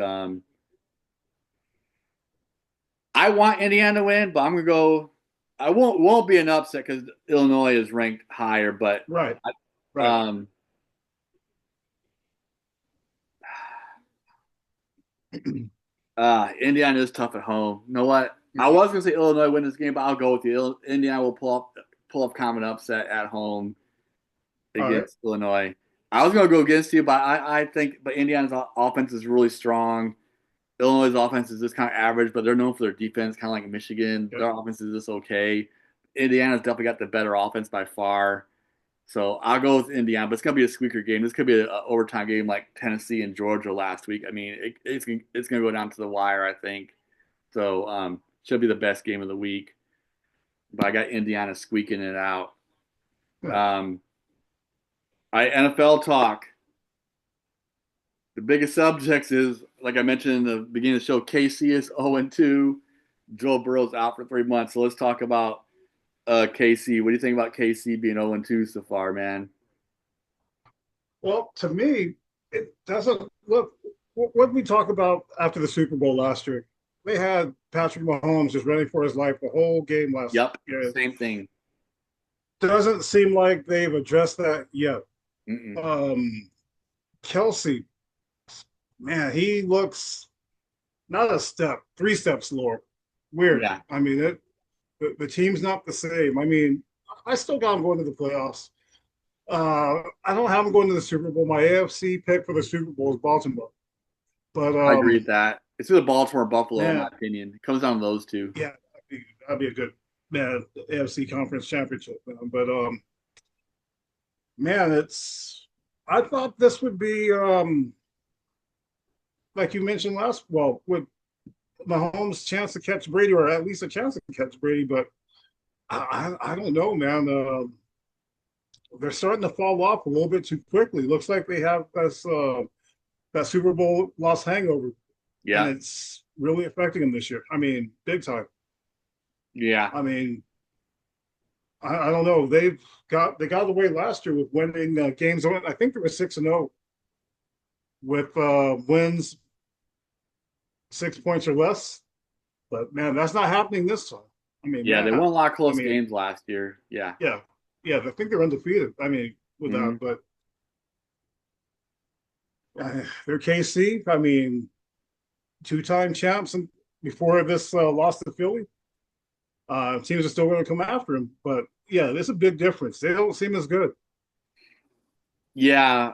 [SPEAKER 1] I want Indiana to win, but I'm gonna go. I won't be an upset because Illinois is ranked higher, but
[SPEAKER 2] Right, right.
[SPEAKER 1] um, Indiana is tough at home. You know what? I was gonna say Illinois win this game, but I'll go with you. Indiana will pull up common upset at home
[SPEAKER 2] All right.
[SPEAKER 1] against Illinois. I was gonna go against you, but I think Indiana's offense is really strong. Illinois' offense is just kind of average, but they're known for their defense, kind of like Michigan.
[SPEAKER 2] Yep.
[SPEAKER 1] Their offense is just okay. Indiana's definitely got the better offense by far. So I'll go with Indiana, but it's gonna be a squeaker game. This could be an overtime game like Tennessee and Georgia last week. I mean, it's gonna go down to the wire, I think. So should be the best game of the week. But I got Indiana squeaking it out.
[SPEAKER 2] Yeah.
[SPEAKER 1] Um, NFL talk. The biggest subjects is, like I mentioned in the beginning of the show, KC is 0-2. Joe Burrow's out for 3 months. So let's talk about KC. What do you think about KC being 0-2 so far, man?
[SPEAKER 2] Well, to me, it doesn't look. What did we talk about after the Super Bowl last year? They had Patrick Mahomes just running for his life the whole game last
[SPEAKER 1] Yep,
[SPEAKER 2] year.
[SPEAKER 1] same thing.
[SPEAKER 2] Doesn't seem like they've addressed that yet.
[SPEAKER 1] Mm-mm.
[SPEAKER 2] Kelce, man, he looks not a step, 3 steps lower. Weird.
[SPEAKER 1] Yeah,
[SPEAKER 2] I mean, the team's not the same. I mean, I still got him going to the playoffs. I don't have him going to the Super Bowl. My AFC pick for the Super Bowl is Baltimore. But
[SPEAKER 1] I agree with that. It's either Baltimore or Buffalo, in my
[SPEAKER 2] man,
[SPEAKER 1] opinion. It comes down to those two.
[SPEAKER 2] yeah, that'd be a good man AFC conference championship. Man. But man, it's I thought this would be like you mentioned last. Well, with Mahomes' chance to catch Brady, or at least a chance to catch Brady. But I don't know, man. They're starting to fall off a little bit too quickly. Looks like they have that Super Bowl loss hangover, and
[SPEAKER 1] Yeah.
[SPEAKER 2] it's really affecting them this year. I mean, big time.
[SPEAKER 1] Yeah.
[SPEAKER 2] I mean, I don't know. They got away last year with winning games. I think they were 6-0 with wins 6 points or less. But man, that's not happening this time. I mean,
[SPEAKER 1] Yeah. They
[SPEAKER 2] man,
[SPEAKER 1] won a lot of
[SPEAKER 2] I
[SPEAKER 1] close
[SPEAKER 2] mean,
[SPEAKER 1] games last year. Yeah.
[SPEAKER 2] yeah, yeah. I think they're undefeated. I mean, with that,
[SPEAKER 1] Hmm.
[SPEAKER 2] but they're KC. I mean, two-time champs and before this loss to Philly. Teams are still going to come after him, but yeah, there's a big difference. They don't seem as good.
[SPEAKER 1] Yeah.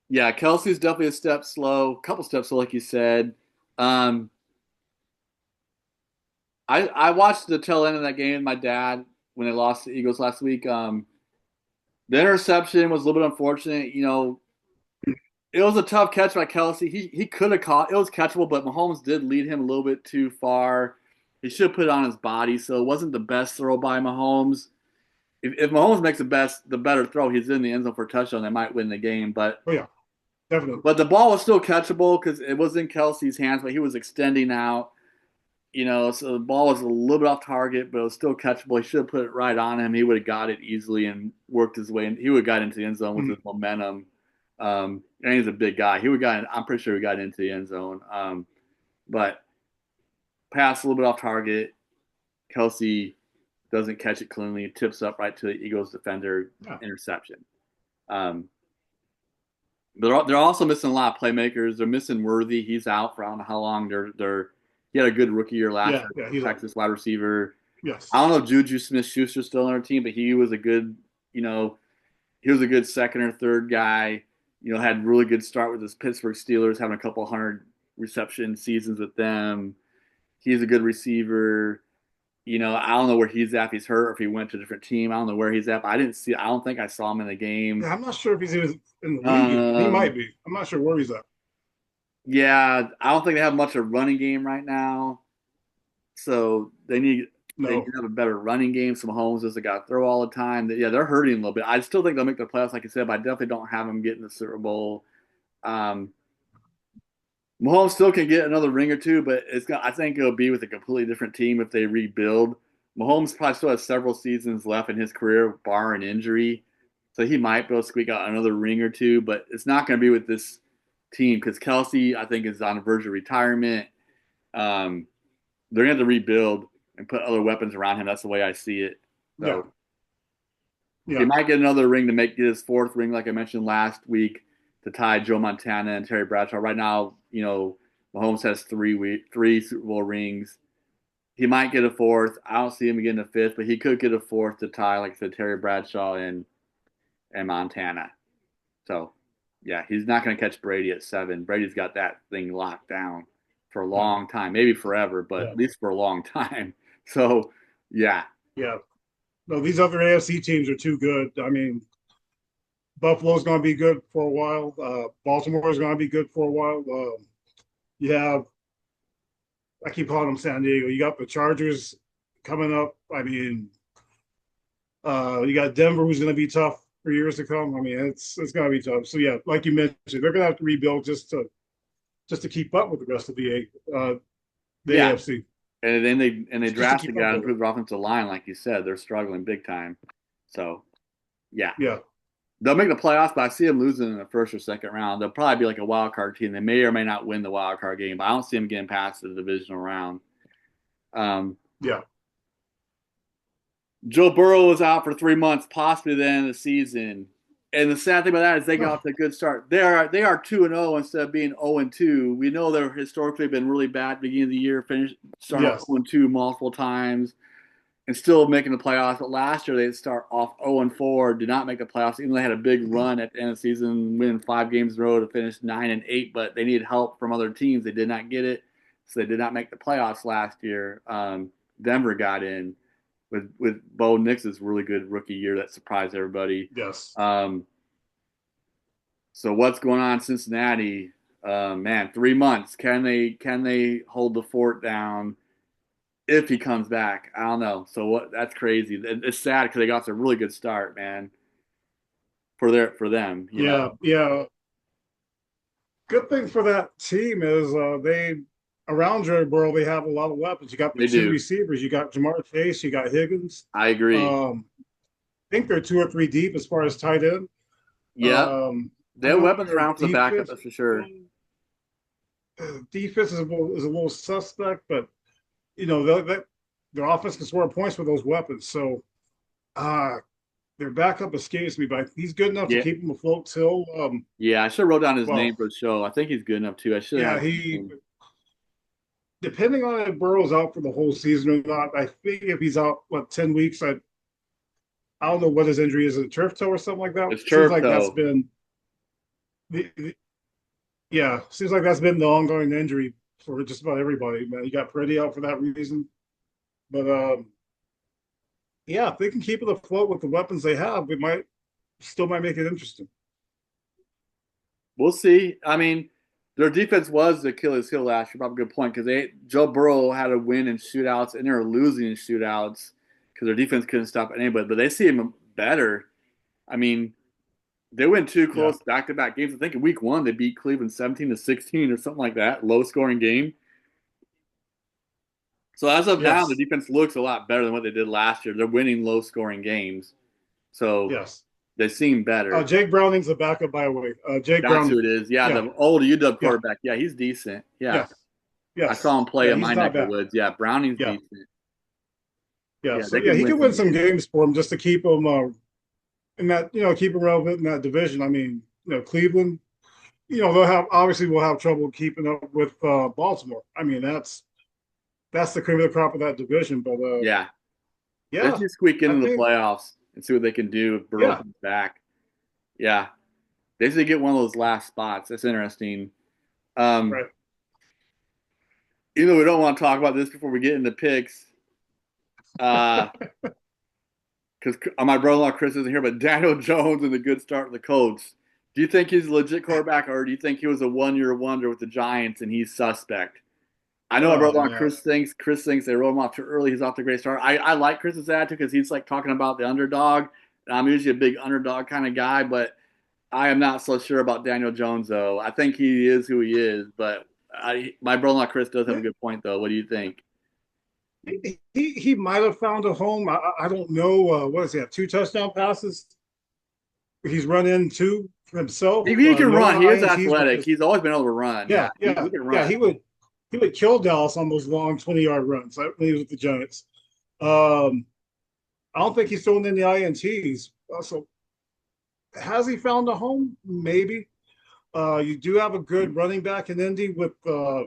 [SPEAKER 1] Yeah. Kelsey's definitely a step slow, a couple steps slow, like you said. Um, I watched the tail end of that game with my dad when they lost the Eagles last week. The interception was a little bit unfortunate. It was a tough catch by Kelce. He could have caught it was catchable, but Mahomes did lead him a little bit too far. He should have put it on his body, so it wasn't the best throw by Mahomes. If Mahomes makes the better throw, he's in the end zone for a touchdown. They might win the game, but
[SPEAKER 2] Oh yeah, definitely.
[SPEAKER 1] but the ball was still catchable because it was in Kelsey's hands, but he was extending out. So the ball was a little bit off target, but it was still catchable. He should have put it right on him. He would have got it easily and worked his way, and he would have got into the end zone with his
[SPEAKER 2] Mhm.
[SPEAKER 1] momentum. And he's a big guy. He would got. I'm pretty sure he got into the end zone. But pass a little bit off target. Kelce doesn't catch it cleanly. It tips up right to the Eagles defender.
[SPEAKER 2] Yeah,
[SPEAKER 1] Interception. Um, they're also missing a lot of playmakers. They're missing Worthy. He's out for I don't know how long. He had a good rookie year last
[SPEAKER 2] yeah,
[SPEAKER 1] year.
[SPEAKER 2] yeah. He's a
[SPEAKER 1] Texas wide receiver. I
[SPEAKER 2] yes.
[SPEAKER 1] don't know if Juju Smith-Schuster's still on our team, but he was a good, you know, he was a good second or third guy. Had a really good start with his Pittsburgh Steelers, having a couple hundred reception seasons with them. He's a good receiver. I don't know where he's at. If he's hurt or if he went to a different team. I don't know where he's at. But I don't think I saw him in the game.
[SPEAKER 2] Yeah, I'm not sure if he's even in the league yet. He
[SPEAKER 1] Um,
[SPEAKER 2] might be. I'm not sure where he's at.
[SPEAKER 1] yeah, I don't think they have much of a running game right now. So they need
[SPEAKER 2] No.
[SPEAKER 1] to have a better running game. Some Mahomes doesn't got to throw all the time. Yeah, they're hurting a little bit. I still think they'll make the playoffs, like I said, but I definitely don't have them getting the Super Bowl. Um, Mahomes still can get another ring or two, but I think it'll be with a completely different team if they rebuild. Mahomes probably still has several seasons left in his career, barring injury, so he might be able to squeak out another ring or two. But it's not going to be with this team because Kelce, I think, is on the verge of retirement. Um, they're going to have to rebuild and put other weapons around him. That's the way I see it.
[SPEAKER 2] Yeah,
[SPEAKER 1] So he
[SPEAKER 2] yeah,
[SPEAKER 1] might get another ring to get his fourth ring, like I mentioned last week, to tie Joe Montana and Terry Bradshaw. Right now, Mahomes has three Super Bowl rings. He might get a fourth. I don't see him getting a fifth, but he could get a fourth to tie, like I said, Terry Bradshaw and Montana. So, yeah, he's not going to catch Brady at 7. Brady's got that thing locked down for a
[SPEAKER 2] yeah,
[SPEAKER 1] long time, maybe forever, but
[SPEAKER 2] yeah,
[SPEAKER 1] at least for a long time. So, yeah,
[SPEAKER 2] yeah. No, these other AFC teams are too good. I mean, Buffalo's going to be good for a while. Baltimore is going to be good for a while. You have, I keep calling them San Diego. You got the Chargers coming up. I mean, you got Denver, who's going to be tough for years to come. I mean, it's going to be tough. So yeah, like you mentioned, they're going to have to rebuild just to keep up with the rest of the
[SPEAKER 1] yeah.
[SPEAKER 2] AFC,
[SPEAKER 1] And then they
[SPEAKER 2] just to
[SPEAKER 1] drafted
[SPEAKER 2] keep
[SPEAKER 1] a guy
[SPEAKER 2] up
[SPEAKER 1] to
[SPEAKER 2] with it.
[SPEAKER 1] improve their offensive line, like you said. They're struggling big time. So, yeah.
[SPEAKER 2] Yeah,
[SPEAKER 1] They'll make the playoffs, but I see them losing in the first or second round. They'll probably be like a wild card team. They may or may not win the wild card game, but I don't see them getting past the divisional round. Um,
[SPEAKER 2] yeah.
[SPEAKER 1] Joe Burrow was out for 3 months, possibly the end of the season. And the sad thing about that is they got off to a good start. They are 2-0 instead of being 0-2. We know they're historically been really bad at the beginning of the year, starting off
[SPEAKER 2] Yes.
[SPEAKER 1] 0-2 multiple times and still making the playoffs. But last year they start off 0-4, did not make the playoffs, even though they had a big run at the end of the season, winning 5 games in a row to finish 9-8. But they needed help from other teams. They did not get it, so they did not make the playoffs last year. Denver got in with Bo Nix's really good rookie year that surprised everybody.
[SPEAKER 2] Yes.
[SPEAKER 1] Um, so what's going on in Cincinnati? Man, 3 months. Can they hold the fort down if he comes back? I don't know. So what? That's crazy. It's sad because they got a really good start, man, for them.
[SPEAKER 2] Yeah, yeah. Good thing for that team is they around Joe Burrow they have a lot of weapons. You got the
[SPEAKER 1] They
[SPEAKER 2] two
[SPEAKER 1] do.
[SPEAKER 2] receivers. You got Jamar Chase. You got Higgins.
[SPEAKER 1] I agree.
[SPEAKER 2] I think they're two or three deep as far as tight end.
[SPEAKER 1] Yep.
[SPEAKER 2] I
[SPEAKER 1] They have
[SPEAKER 2] know
[SPEAKER 1] weapons
[SPEAKER 2] their
[SPEAKER 1] around for the backup, that's for sure.
[SPEAKER 2] defense is a little suspect, but you know their offense can score points with those weapons. So uh, their backup escapes me, but he's good enough to
[SPEAKER 1] Yeah.
[SPEAKER 2] keep them afloat till
[SPEAKER 1] Yeah, I should have wrote down his name
[SPEAKER 2] well,
[SPEAKER 1] for the show. I think he's good enough too. I should
[SPEAKER 2] yeah,
[SPEAKER 1] have his
[SPEAKER 2] he
[SPEAKER 1] name.
[SPEAKER 2] depending on if Burrow's out for the whole season or not. I think if he's out 10 weeks, I don't know what his injury is, a turf toe or something like that.
[SPEAKER 1] It's
[SPEAKER 2] Seems
[SPEAKER 1] turf
[SPEAKER 2] like that's
[SPEAKER 1] toe.
[SPEAKER 2] been yeah, seems like that's been the ongoing injury for just about everybody. Man, you got Pretty out for that reason, but yeah, if they can keep it afloat with the weapons they have, it might make it interesting.
[SPEAKER 1] We'll see. I mean, their defense was the Achilles heel last year. Probably a good point because Joe Burrow had a win in shootouts and they were losing in shootouts because their defense couldn't stop anybody. But they see him better. I mean, they went two
[SPEAKER 2] Yeah.
[SPEAKER 1] close back-to-back games. I think in week one they beat Cleveland 17-16 or something like that, low-scoring game. So as of now, the
[SPEAKER 2] Yes.
[SPEAKER 1] defense looks a lot better than what they did last year. They're winning low-scoring games, so
[SPEAKER 2] Yes.
[SPEAKER 1] they seem better.
[SPEAKER 2] Jake Browning's the backup, by the way. Jake
[SPEAKER 1] That's who
[SPEAKER 2] Browning.
[SPEAKER 1] it is. Yeah,
[SPEAKER 2] Yeah.
[SPEAKER 1] the old UW
[SPEAKER 2] Yeah.
[SPEAKER 1] quarterback. Yeah, he's decent. Yeah,
[SPEAKER 2] Yes.
[SPEAKER 1] I
[SPEAKER 2] Yes.
[SPEAKER 1] saw him play
[SPEAKER 2] Yeah.
[SPEAKER 1] in
[SPEAKER 2] He's
[SPEAKER 1] my
[SPEAKER 2] not
[SPEAKER 1] neck of the
[SPEAKER 2] bad.
[SPEAKER 1] woods. Yeah, Browning's
[SPEAKER 2] Yeah.
[SPEAKER 1] decent.
[SPEAKER 2] Yeah.
[SPEAKER 1] Yeah,
[SPEAKER 2] So
[SPEAKER 1] they
[SPEAKER 2] yeah,
[SPEAKER 1] can
[SPEAKER 2] he
[SPEAKER 1] win
[SPEAKER 2] could
[SPEAKER 1] some
[SPEAKER 2] win some
[SPEAKER 1] games.
[SPEAKER 2] games for him just to keep him in that keep him relevant in that division. I mean, Cleveland. They'll have obviously will have trouble keeping up with Baltimore. I mean, that's the cream of the crop of that division. But
[SPEAKER 1] Yeah, they
[SPEAKER 2] yeah,
[SPEAKER 1] just squeak
[SPEAKER 2] I
[SPEAKER 1] into the
[SPEAKER 2] think
[SPEAKER 1] playoffs and see what they can do if Burrow
[SPEAKER 2] yeah,
[SPEAKER 1] comes back. Yeah, they should get one of those last spots. That's interesting. Um,
[SPEAKER 2] right.
[SPEAKER 1] Even though we don't want to talk about this before we get into picks, because my brother-in-law Chris isn't here, but Daniel Jones and the good start of the Colts. Do you think he's a legit quarterback, or do you think he was a one-year wonder with the Giants and he's suspect? I know my
[SPEAKER 2] Oh
[SPEAKER 1] brother-in-law
[SPEAKER 2] man,
[SPEAKER 1] Chris thinks they wrote him off too early. He's off to a great start. I like Chris's attitude because he's like talking about the underdog. And I'm usually a big underdog kind of guy, but I am not so sure about Daniel Jones though. I think he is who he is, but my brother-in-law Chris does have a good point though. What do you think?
[SPEAKER 2] he might have found a home. I don't know. What does he have? Two touchdown passes. He's run in two for himself.
[SPEAKER 1] He can
[SPEAKER 2] No
[SPEAKER 1] run. He is
[SPEAKER 2] INTs, but
[SPEAKER 1] athletic.
[SPEAKER 2] just
[SPEAKER 1] He's always been able to run. Yeah,
[SPEAKER 2] yeah,
[SPEAKER 1] he
[SPEAKER 2] yeah,
[SPEAKER 1] can
[SPEAKER 2] yeah.
[SPEAKER 1] run.
[SPEAKER 2] He would kill Dallas on those long 20-yard runs. I believe with the Giants. Um, I don't think he's thrown in the INTs. So has he found a home? Maybe. You do have a good running back in Indy with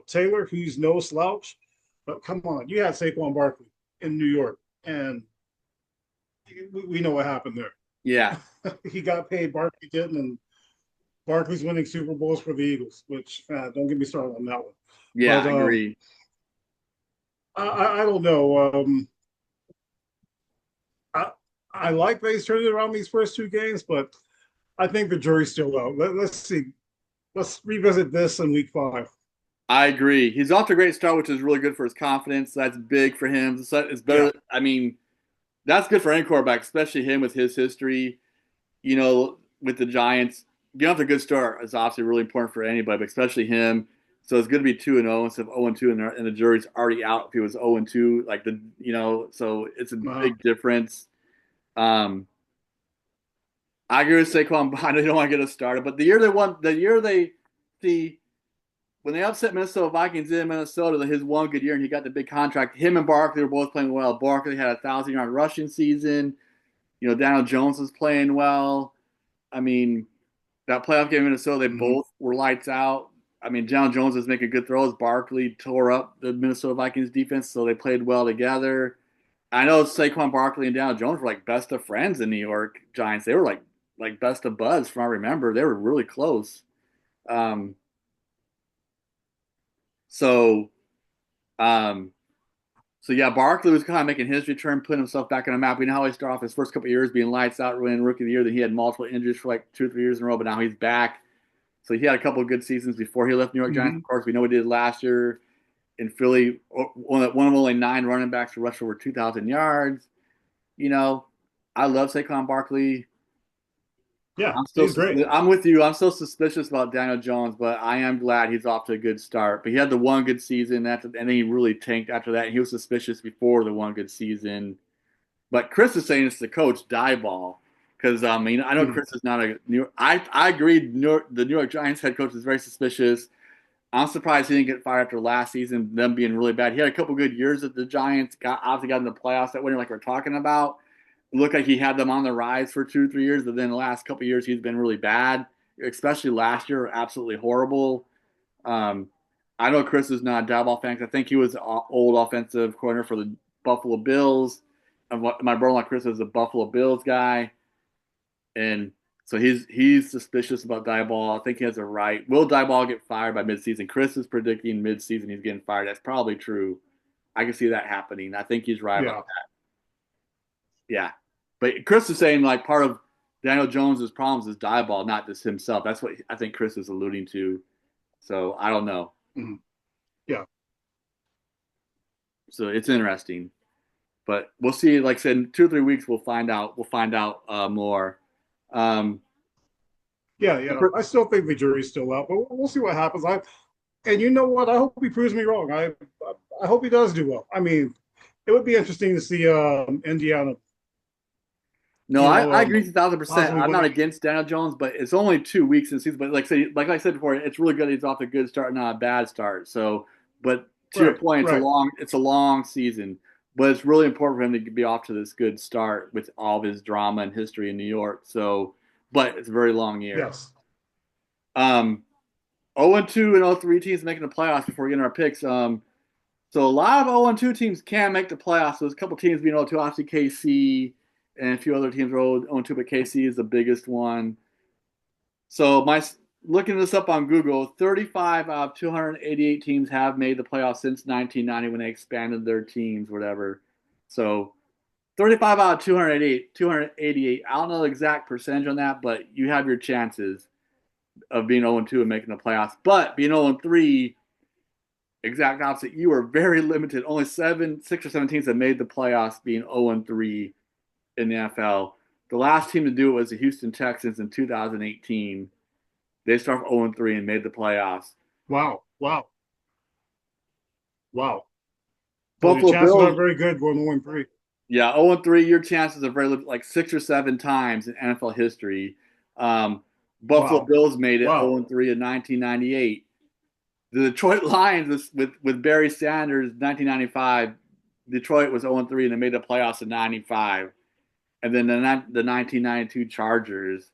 [SPEAKER 2] Taylor, who's no slouch. But come on, you had Saquon Barkley in New York, and we know what happened
[SPEAKER 1] Yeah,
[SPEAKER 2] there. He got paid, Barkley didn't, and Barkley's winning Super Bowls for the Eagles, which don't get me started on that one.
[SPEAKER 1] yeah,
[SPEAKER 2] But
[SPEAKER 1] I agree.
[SPEAKER 2] I don't know. I I like that he's turned it around these first two games, but I think the jury's still out. Let's see. Let's revisit this in week 5.
[SPEAKER 1] I agree. He's off to a great start, which is really good for his confidence. That's big for him. It's
[SPEAKER 2] Yeah.
[SPEAKER 1] better. I mean, that's good for any quarterback, especially him with his history. With the Giants, getting off to a good start is obviously really important for anybody, but especially him. So it's good to be 2-0 instead of 0-2, and the jury's already out if he was 0-2. So it's a
[SPEAKER 2] Uh,
[SPEAKER 1] big difference. Um, I agree with Saquon. I know you don't want to get us started, but see when they upset Minnesota Vikings in Minnesota, his one good year, and he got the big contract. Him and Barkley were both playing well. Barkley had a 1,000-yard rushing season. Daniel Jones was playing well. I mean, that playoff game in Minnesota, they
[SPEAKER 2] mhm.
[SPEAKER 1] both were lights out. I mean, Daniel Jones was making good throws. Barkley tore up the Minnesota Vikings defense, so they played well together. I know Saquon Barkley and Daniel Jones were like best of friends in New York Giants. They were like best of buds from what I remember. They were really close. Um, so um, so yeah, Barkley was kind of making his return, putting himself back on the map. We know how he started off his first couple of years being lights out, winning Rookie of the Year. Then he had multiple injuries for like 2 or 3 years in a row, but now he's back. So he had a couple of good seasons before he left New York Giants.
[SPEAKER 2] Hmm.
[SPEAKER 1] Of course, we know he did last year in Philly. One of only 9 running backs to rush over 2,000 yards. You know, I love Saquon Barkley.
[SPEAKER 2] Yeah, he's great.
[SPEAKER 1] I'm with you. I'm still suspicious about Daniel Jones, but I am glad he's off to a good start. But he had the one good season, and then he really tanked after that. And he was suspicious before the one good season. But Chris is saying it's the coach die ball because I mean I know
[SPEAKER 2] Hmm.
[SPEAKER 1] Chris is not a New. I agree. The New York Giants head coach is very suspicious. I'm surprised he didn't get fired after last season, them being really bad. He had a couple good years at the Giants. Obviously got in the playoffs that winter, like we're talking about. It looked like he had them on the rise for 2 or 3 years, but then the last couple years he's been really bad, especially last year, absolutely horrible. Um, I know Chris is not a Daboll fan. I think he was an old offensive coordinator for the Buffalo Bills. And my brother-in-law Chris is a Buffalo Bills guy, and so he's suspicious about Daboll. I think he has a right. Will Daboll get fired by midseason? Chris is predicting midseason he's getting fired. That's probably true. I can see that happening. I think he's right about
[SPEAKER 2] Yeah,
[SPEAKER 1] that. Yeah, but Chris is saying like part of Daniel Jones's problems is Daboll, not just himself. That's what I think Chris is alluding to. So I don't know.
[SPEAKER 2] hmm, yeah,
[SPEAKER 1] So it's interesting, but we'll see. Like I said, in 2 or 3 weeks we'll find out. We'll find out more. Um,
[SPEAKER 2] yeah, yeah. I still think the jury's still out, but we'll see what happens. And you know what? I hope he proves me wrong. I hope he does do well. I mean, it would be interesting to see Indiana,
[SPEAKER 1] no, I agree 1,000%.
[SPEAKER 2] possibly
[SPEAKER 1] I'm not
[SPEAKER 2] winning.
[SPEAKER 1] against Daniel Jones, but it's only 2 weeks in the season. But like I said before, it's really good. He's off a good start, not a bad start. So, but to your
[SPEAKER 2] Right,
[SPEAKER 1] point,
[SPEAKER 2] right.
[SPEAKER 1] it's a long season. But it's really important for him to be off to this good start with all of his drama and history in New York. So, but it's a very long year.
[SPEAKER 2] Yes.
[SPEAKER 1] 0-2 and 0-3 teams making the playoffs before we get into our picks. So a lot of 0-2 teams can make the playoffs. There's a couple teams being 0-2, obviously KC and a few other teams are 0-2, but KC is the biggest one. So my looking this up on Google, 35 out of 288 teams have made the playoffs since 1990 when they expanded their teams, whatever. So 35 out of 288, 288. I don't know the exact percentage on that, but you have your chances of being 0-2 and making the playoffs. But being 0-3, exact opposite. You are very limited. Only 6 or 7 teams have made the playoffs being 0-3 in the NFL. The last team to do it was the Houston Texans in 2018. They started 0-3 and made the playoffs.
[SPEAKER 2] Wow. Wow. Wow. So your
[SPEAKER 1] Buffalo
[SPEAKER 2] chances
[SPEAKER 1] Bills,
[SPEAKER 2] aren't very good going 0-3.
[SPEAKER 1] yeah, 0-3. Your chances are very like 6 or 7 times in NFL history. Um, Buffalo
[SPEAKER 2] Wow.
[SPEAKER 1] Bills made it
[SPEAKER 2] Wow.
[SPEAKER 1] 0-3 in 1998. The Detroit Lions with Barry Sanders, 1995. Detroit was 0-3 and they made the playoffs in 95. And then the 1992 Chargers.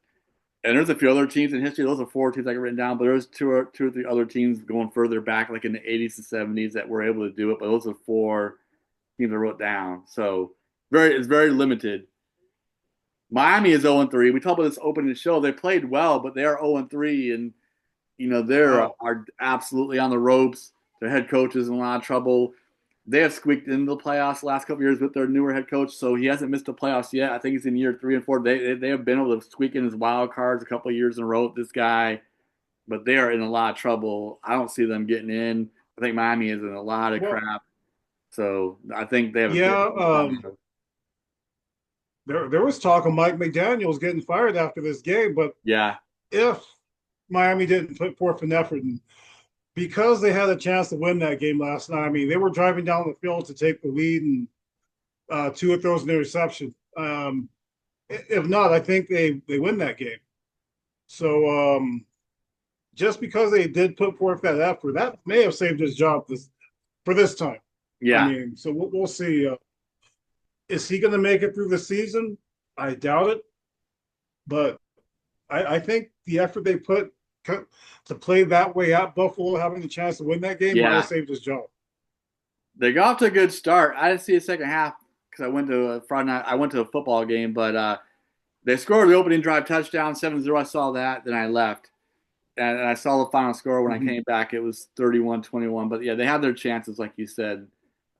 [SPEAKER 1] And there's a few other teams in history. Those are 4 teams I got written down, but there's 2 or 3 other teams going further back, like in the 80s and 70s, that were able to do it. But those are 4 teams I wrote down. So it's very limited. Miami is 0-3. We talked about this opening show. They played well, but they are 0-3, and they're
[SPEAKER 2] Wow.
[SPEAKER 1] are absolutely on the ropes. Their head coach is in a lot of trouble. They have squeaked into the playoffs the last couple of years with their newer head coach, so he hasn't missed the playoffs yet. I think he's in year 3 and 4. They have been able to squeak in his wild cards a couple of years in a row with this guy, but they are in a lot of trouble. I don't see them getting in. I think Miami is in a lot of
[SPEAKER 2] Well,
[SPEAKER 1] crap, so I think they have a big
[SPEAKER 2] yeah.
[SPEAKER 1] time.
[SPEAKER 2] There was talk of Mike McDaniel's getting fired after this game, but
[SPEAKER 1] Yeah,
[SPEAKER 2] if Miami didn't put forth an effort, and because they had a chance to win that game last night, I mean, they were driving down the field to take the lead, and Tua throws an interception. If not, I think they win that game. So just because they did put forth that effort, that may have saved his job for this time. I
[SPEAKER 1] yeah.
[SPEAKER 2] mean, so we'll see. Is he going to make it through the season? I doubt it, but I think the effort they put to play that way at Buffalo, having the chance to win that game, might have
[SPEAKER 1] Yeah,
[SPEAKER 2] saved his job.
[SPEAKER 1] they got off to a good start. I didn't see a second half because I went to a Friday night. I went to a football game, but they scored the opening drive touchdown, 7-0. I saw that, then I left, and I saw the final score when I
[SPEAKER 2] Mm-hmm.
[SPEAKER 1] came back. It was 31-21. But yeah, they had their chances, like you said.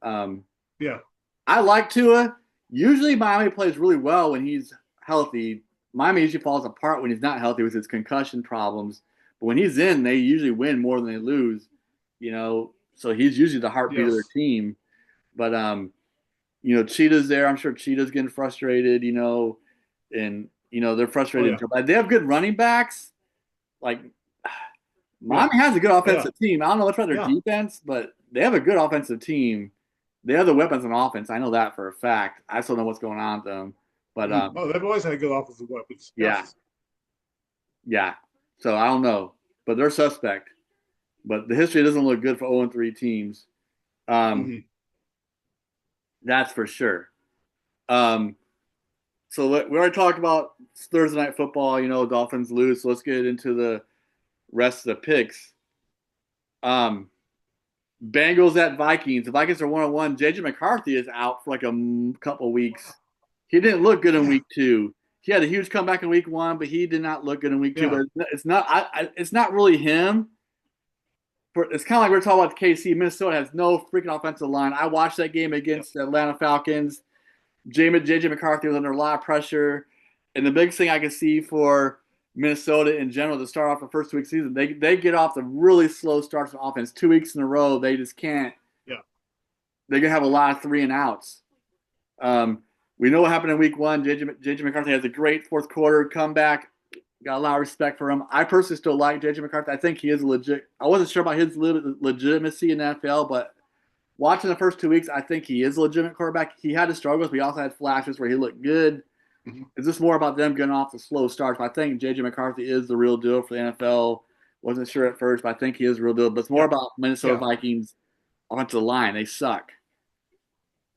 [SPEAKER 1] Um,
[SPEAKER 2] Yeah.
[SPEAKER 1] I like Tua. Usually, Miami plays really well when he's healthy. Miami usually falls apart when he's not healthy with his concussion problems. But when he's in, they usually win more than they lose. You know, so he's usually the heartbeat of their
[SPEAKER 2] Yes.
[SPEAKER 1] team. But Cheetah's there. I'm sure Cheetah's getting frustrated. And they're
[SPEAKER 2] Oh
[SPEAKER 1] frustrated.
[SPEAKER 2] yeah.
[SPEAKER 1] But they have good running backs. Like
[SPEAKER 2] Yeah.
[SPEAKER 1] Miami has a good
[SPEAKER 2] Oh yeah.
[SPEAKER 1] offensive team. I don't know much about their
[SPEAKER 2] Yeah.
[SPEAKER 1] defense, but they have a good offensive team. They have the weapons on offense. I know that for a fact. I still know what's going on with them. But
[SPEAKER 2] Oh, they've always had good offensive weapons.
[SPEAKER 1] yeah,
[SPEAKER 2] Yes.
[SPEAKER 1] yeah. So I don't know, but they're suspect. But the history doesn't look good for 0-3 teams. Um,
[SPEAKER 2] Hmm.
[SPEAKER 1] that's for sure. Um, so we already talked about Thursday night football. Dolphins lose. So let's get into the rest of the picks. Um, Bengals at Vikings. The Vikings are 1-1. JJ McCarthy is out for like a couple of weeks. He didn't look good in
[SPEAKER 2] Yeah.
[SPEAKER 1] week 2. He had a huge comeback in week 1, but he did not look good in week 2.
[SPEAKER 2] Yeah.
[SPEAKER 1] But it's not. It's not really him. It's kind of like we're talking about KC. Minnesota has no freaking offensive line. I watched that game
[SPEAKER 2] Yeah.
[SPEAKER 1] against the Atlanta Falcons. JJ McCarthy was under a lot of pressure, and the biggest thing I can see for Minnesota in general to start off the first 2 weeks of the season, they get off the really slow starts on offense. 2 weeks in a row, they just can't.
[SPEAKER 2] Yeah.
[SPEAKER 1] They're gonna have a lot of 3-and-outs. We know what happened in week 1. JJ McCarthy has a great fourth quarter comeback. Got a lot of respect for him. I personally still like JJ McCarthy. I think he is legit. I wasn't sure about his legitimacy in the NFL, but watching the first 2 weeks, I think he is a legitimate quarterback. He had his struggles, but he also had flashes where he looked good.
[SPEAKER 2] Hmm.
[SPEAKER 1] It's just more about them getting off the slow starts. But I think JJ McCarthy is the real deal for the NFL. Wasn't sure at first, but I think he is the real deal. But it's more
[SPEAKER 2] Yeah.
[SPEAKER 1] about Minnesota
[SPEAKER 2] Yeah.
[SPEAKER 1] Vikings offensive line. They suck.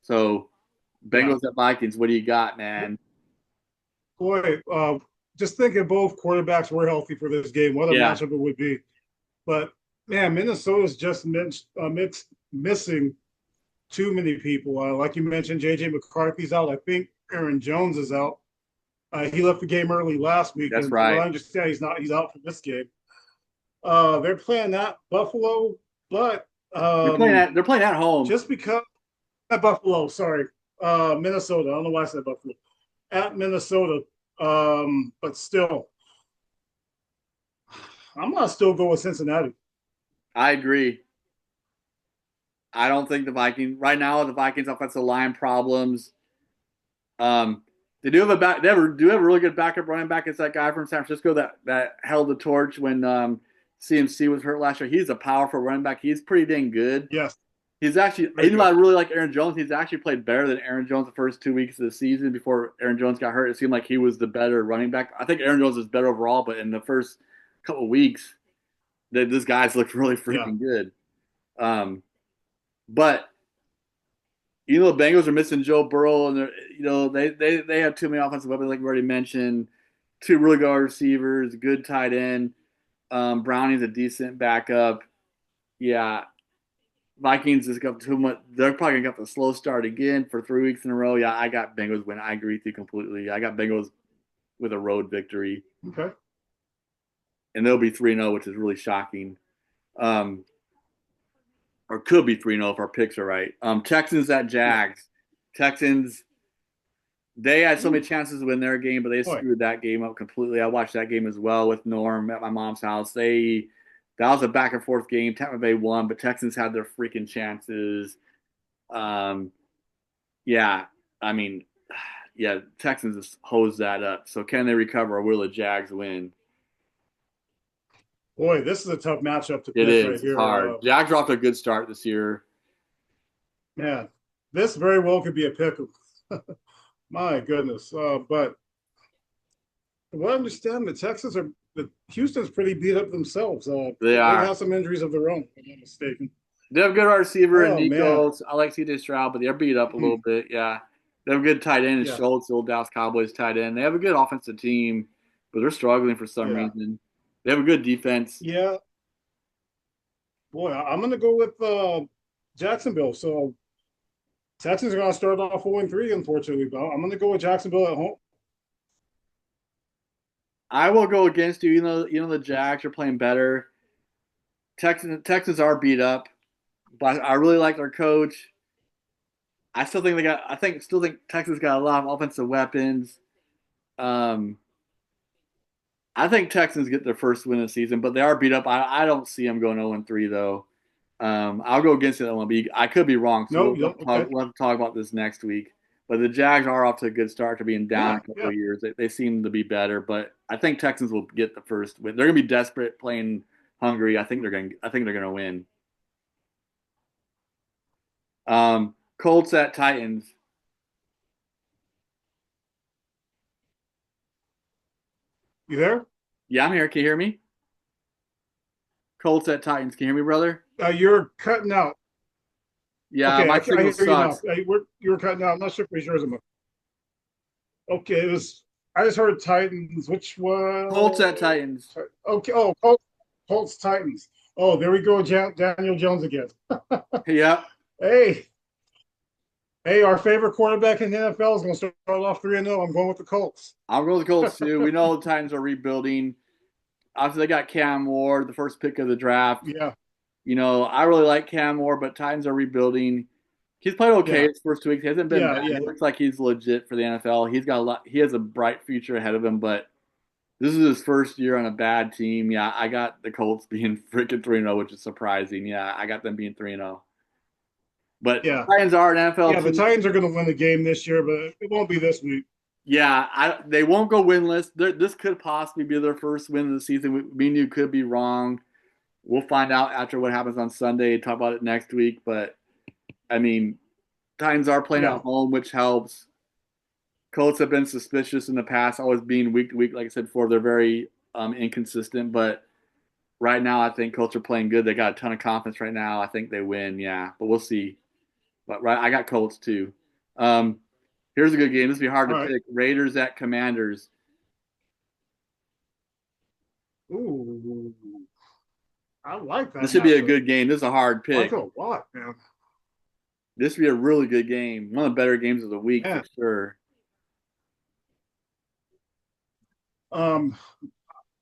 [SPEAKER 1] So
[SPEAKER 2] Yeah.
[SPEAKER 1] Bengals at Vikings, what do you got, man?
[SPEAKER 2] Boy, just thinking both quarterbacks were healthy for this game, what a
[SPEAKER 1] Yeah,
[SPEAKER 2] matchup it would be. But man, Minnesota's just missing too many people. Like you mentioned, JJ McCarthy's out. I think Aaron Jones is out. He left the game early last week,
[SPEAKER 1] that's
[SPEAKER 2] and from what
[SPEAKER 1] right.
[SPEAKER 2] I understand, he's not. He's out for this game. They're playing at Buffalo, but
[SPEAKER 1] They're playing at home.
[SPEAKER 2] just because at Buffalo, sorry, Minnesota. I don't know why I said Buffalo. At Minnesota, but still, I'm gonna still go with Cincinnati.
[SPEAKER 1] I agree. I don't think the Vikings offensive line problems. Um, they do have a back. Do have a really good backup running back. It's that guy from San Francisco that held the torch when CMC was hurt last year. He's a powerful running back. He's pretty dang good.
[SPEAKER 2] Yes,
[SPEAKER 1] He's actually,
[SPEAKER 2] very
[SPEAKER 1] even though I
[SPEAKER 2] good.
[SPEAKER 1] really like Aaron Jones, he's actually played better than Aaron Jones the first 2 weeks of the season before Aaron Jones got hurt. It seemed like he was the better running back. I think Aaron Jones is better overall, but in the first couple of weeks, this guy's looked really
[SPEAKER 2] Yeah,
[SPEAKER 1] freaking good. Um, but the Bengals are missing Joe Burrow, and they have too many offensive weapons, like we already mentioned. Two really good receivers, good tight end. Browning's a decent backup. Yeah, Vikings just got too much. They're probably gonna get the slow start again for 3 weeks in a row. Yeah, I got Bengals win. I agree with you completely. I got Bengals with a road victory,
[SPEAKER 2] okay.
[SPEAKER 1] and they'll be 3-0, which is really shocking. Um, or could be 3-0 if our picks are right. Texans at
[SPEAKER 2] Yeah.
[SPEAKER 1] Jags. Texans, they had so many
[SPEAKER 2] Ooh,
[SPEAKER 1] chances to win their game, but they
[SPEAKER 2] boy.
[SPEAKER 1] screwed that game up completely. I watched that game as well with Norm at my mom's house. That was a back and forth game. Tampa Bay won, but Texans had their freaking chances. Um, yeah, I mean, yeah, Texans just hosed that up. So can they recover, or will the Jags win?
[SPEAKER 2] Boy, this is a tough matchup to
[SPEAKER 1] It
[SPEAKER 2] pick right
[SPEAKER 1] is. It's
[SPEAKER 2] here.
[SPEAKER 1] hard. Jags are off to a good start this year.
[SPEAKER 2] Man, this very well could be a pick. My goodness. But what I understand, the Houston's pretty beat up themselves.
[SPEAKER 1] They
[SPEAKER 2] They've
[SPEAKER 1] are.
[SPEAKER 2] had some injuries of their own, if I'm not mistaken.
[SPEAKER 1] They have a good wide receiver in
[SPEAKER 2] Oh man.
[SPEAKER 1] Nico. I like CJ Stroud, but they're beat up a little bit. Yeah. They have a good tight end in
[SPEAKER 2] Yeah.
[SPEAKER 1] Schultz, the old Dallas Cowboys tight end. They have a good offensive team, but they're struggling for some
[SPEAKER 2] Yeah.
[SPEAKER 1] reason. They have a good defense.
[SPEAKER 2] Yeah. Boy, I'm gonna go with Jacksonville. So Texans are gonna start off 0-3, unfortunately, but I'm gonna go with Jacksonville at home.
[SPEAKER 1] I will go against you. The Jags are playing better. Texans are beat up, but I really like their coach. Still think Texas got a lot of offensive weapons. Um, I think Texans get their first win of the season, but they are beat up. I don't see them going 0-3 though. I'll go against it. I could be wrong, so
[SPEAKER 2] No, you don't. Okay.
[SPEAKER 1] we'll have to talk about this next week. But the Jags are off to a good start to being down
[SPEAKER 2] Yeah,
[SPEAKER 1] a couple
[SPEAKER 2] yeah.
[SPEAKER 1] of years. They seem to be better, but I think Texans will get the first win. They're gonna be desperate, playing hungry. I think they're gonna win. Colts at Titans.
[SPEAKER 2] You there?
[SPEAKER 1] Yeah, I'm here. Can you hear me? Colts at Titans. Can you hear me, brother?
[SPEAKER 2] You're cutting out.
[SPEAKER 1] Yeah,
[SPEAKER 2] Okay,
[SPEAKER 1] my
[SPEAKER 2] I
[SPEAKER 1] signal
[SPEAKER 2] hear you now.
[SPEAKER 1] sucks.
[SPEAKER 2] You were cutting out. I'm not sure if it was yours or mine. Okay, it was. I just heard Titans. Which
[SPEAKER 1] Colts
[SPEAKER 2] was
[SPEAKER 1] at Titans.
[SPEAKER 2] okay? Oh, Colts Titans. Oh, there we go. Daniel Jones again.
[SPEAKER 1] Yeah,
[SPEAKER 2] Hey, hey, our favorite quarterback in the NFL is going to start off 3-0. I'm going with the Colts.
[SPEAKER 1] I'll go with the Colts too. We know the Titans are rebuilding. Obviously, they got Cam Ward, the first pick of the draft.
[SPEAKER 2] Yeah,
[SPEAKER 1] I really like Cam Ward, but Titans are rebuilding. He's played okay
[SPEAKER 2] yeah,
[SPEAKER 1] his first 2 weeks. He hasn't been
[SPEAKER 2] yeah,
[SPEAKER 1] bad.
[SPEAKER 2] yeah.
[SPEAKER 1] It looks like he's legit for the NFL. He's got a lot. He has a bright future ahead of him, but this is his first year on a bad team. Yeah, I got the Colts being freaking 3-0, which is surprising. Yeah, I got them being 3-0. But
[SPEAKER 2] Yeah,
[SPEAKER 1] Titans are an NFL
[SPEAKER 2] yeah. The
[SPEAKER 1] team.
[SPEAKER 2] Titans are going to win the game this year, but it won't be this week.
[SPEAKER 1] Yeah, they won't go winless. This could possibly be their first win of the season. Me and you could be wrong. We'll find out after what happens on Sunday. Talk about it next week. But I mean, Titans are playing at
[SPEAKER 2] Yeah,
[SPEAKER 1] home, which helps. Colts have been suspicious in the past, always being week to week. Like I said before, they're very inconsistent. But right now, I think Colts are playing good. They got a ton of confidence right now. I think they win. Yeah, but we'll see. But I got Colts too. Um, Here's a good game. This will be hard
[SPEAKER 2] all
[SPEAKER 1] to
[SPEAKER 2] right.
[SPEAKER 1] pick. Raiders at Commanders.
[SPEAKER 2] Ooh, I like
[SPEAKER 1] This
[SPEAKER 2] that
[SPEAKER 1] should be a
[SPEAKER 2] matchup.
[SPEAKER 1] good game. This is a hard
[SPEAKER 2] I like
[SPEAKER 1] pick.
[SPEAKER 2] it a lot, man.
[SPEAKER 1] This would be a really good game. One of the better games of the week for
[SPEAKER 2] Man,
[SPEAKER 1] sure.
[SPEAKER 2] um,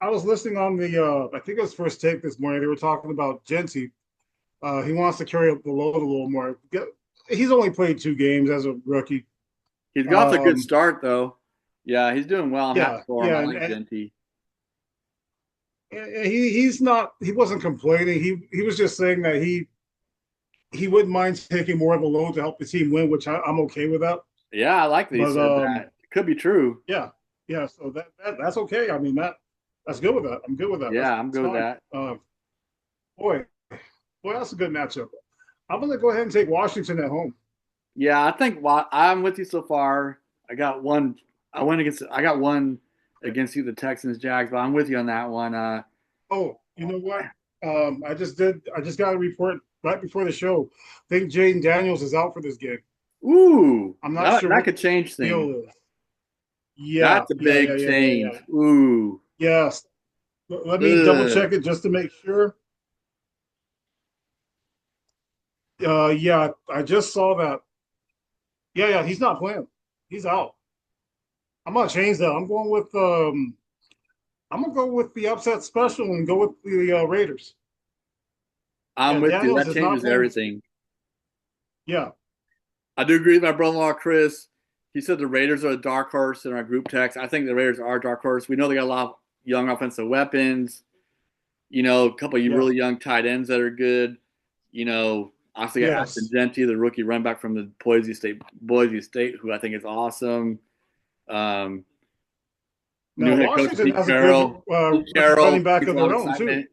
[SPEAKER 2] I was listening on the I think it was First Take this morning. They were talking about Genty. He wants to carry up the load a little more. He's only played 2 games as a rookie.
[SPEAKER 1] He's got off a good
[SPEAKER 2] Um,
[SPEAKER 1] start though. Yeah, he's doing well. I'm happy
[SPEAKER 2] yeah,
[SPEAKER 1] for him.
[SPEAKER 2] yeah,
[SPEAKER 1] I like Genty.
[SPEAKER 2] and he wasn't complaining. He was just saying that he wouldn't mind taking more of the load to help the team win, which I'm okay with that.
[SPEAKER 1] Yeah, I like that he
[SPEAKER 2] But
[SPEAKER 1] said that. It could be true.
[SPEAKER 2] yeah, yeah. So that's okay. I mean that's good with that. I'm good with that.
[SPEAKER 1] Yeah, I'm
[SPEAKER 2] That's
[SPEAKER 1] good with
[SPEAKER 2] fine.
[SPEAKER 1] that.
[SPEAKER 2] Boy, boy, that's a good matchup. I'm gonna go ahead and take Washington at home.
[SPEAKER 1] Yeah, I think I'm with you so far. I got one. I got one
[SPEAKER 2] Okay.
[SPEAKER 1] against you, the Texans, Jags, but I'm with you on that one.
[SPEAKER 2] Oh, you know what? I just got a report right before the show. I think Jaden Daniels is out for this game.
[SPEAKER 1] Ooh,
[SPEAKER 2] I'm not
[SPEAKER 1] that
[SPEAKER 2] sure
[SPEAKER 1] that
[SPEAKER 2] what
[SPEAKER 1] could change
[SPEAKER 2] the
[SPEAKER 1] things.
[SPEAKER 2] deal is. Yeah,
[SPEAKER 1] That's a
[SPEAKER 2] yeah, yeah,
[SPEAKER 1] big
[SPEAKER 2] yeah, yeah, yeah.
[SPEAKER 1] change. Ooh.
[SPEAKER 2] Yes. Let me double
[SPEAKER 1] Ugh.
[SPEAKER 2] check it just to make sure. Yeah, I just saw that. Yeah, yeah, he's not playing. He's out. I'm gonna change that. I'm gonna go with the upset special and go with the Raiders.
[SPEAKER 1] I'm
[SPEAKER 2] Yeah,
[SPEAKER 1] with you.
[SPEAKER 2] Daniels
[SPEAKER 1] That
[SPEAKER 2] is not
[SPEAKER 1] changes
[SPEAKER 2] playing.
[SPEAKER 1] everything.
[SPEAKER 2] Yeah,
[SPEAKER 1] I do agree with my brother-in-law Chris. He said the Raiders are a dark horse in our group text. I think the Raiders are a dark horse. We know they got a lot of young offensive weapons. A couple of
[SPEAKER 2] yeah,
[SPEAKER 1] really young tight ends that are good. Obviously got Ashton
[SPEAKER 2] yes.
[SPEAKER 1] Genty, the rookie run back from the Boise State, who I think is awesome. Um, New
[SPEAKER 2] Now
[SPEAKER 1] head coach
[SPEAKER 2] Washington
[SPEAKER 1] Pete
[SPEAKER 2] has a good
[SPEAKER 1] Carroll. Pete Carroll
[SPEAKER 2] running back
[SPEAKER 1] gets a
[SPEAKER 2] of
[SPEAKER 1] lot
[SPEAKER 2] their
[SPEAKER 1] of
[SPEAKER 2] own too.
[SPEAKER 1] excitement.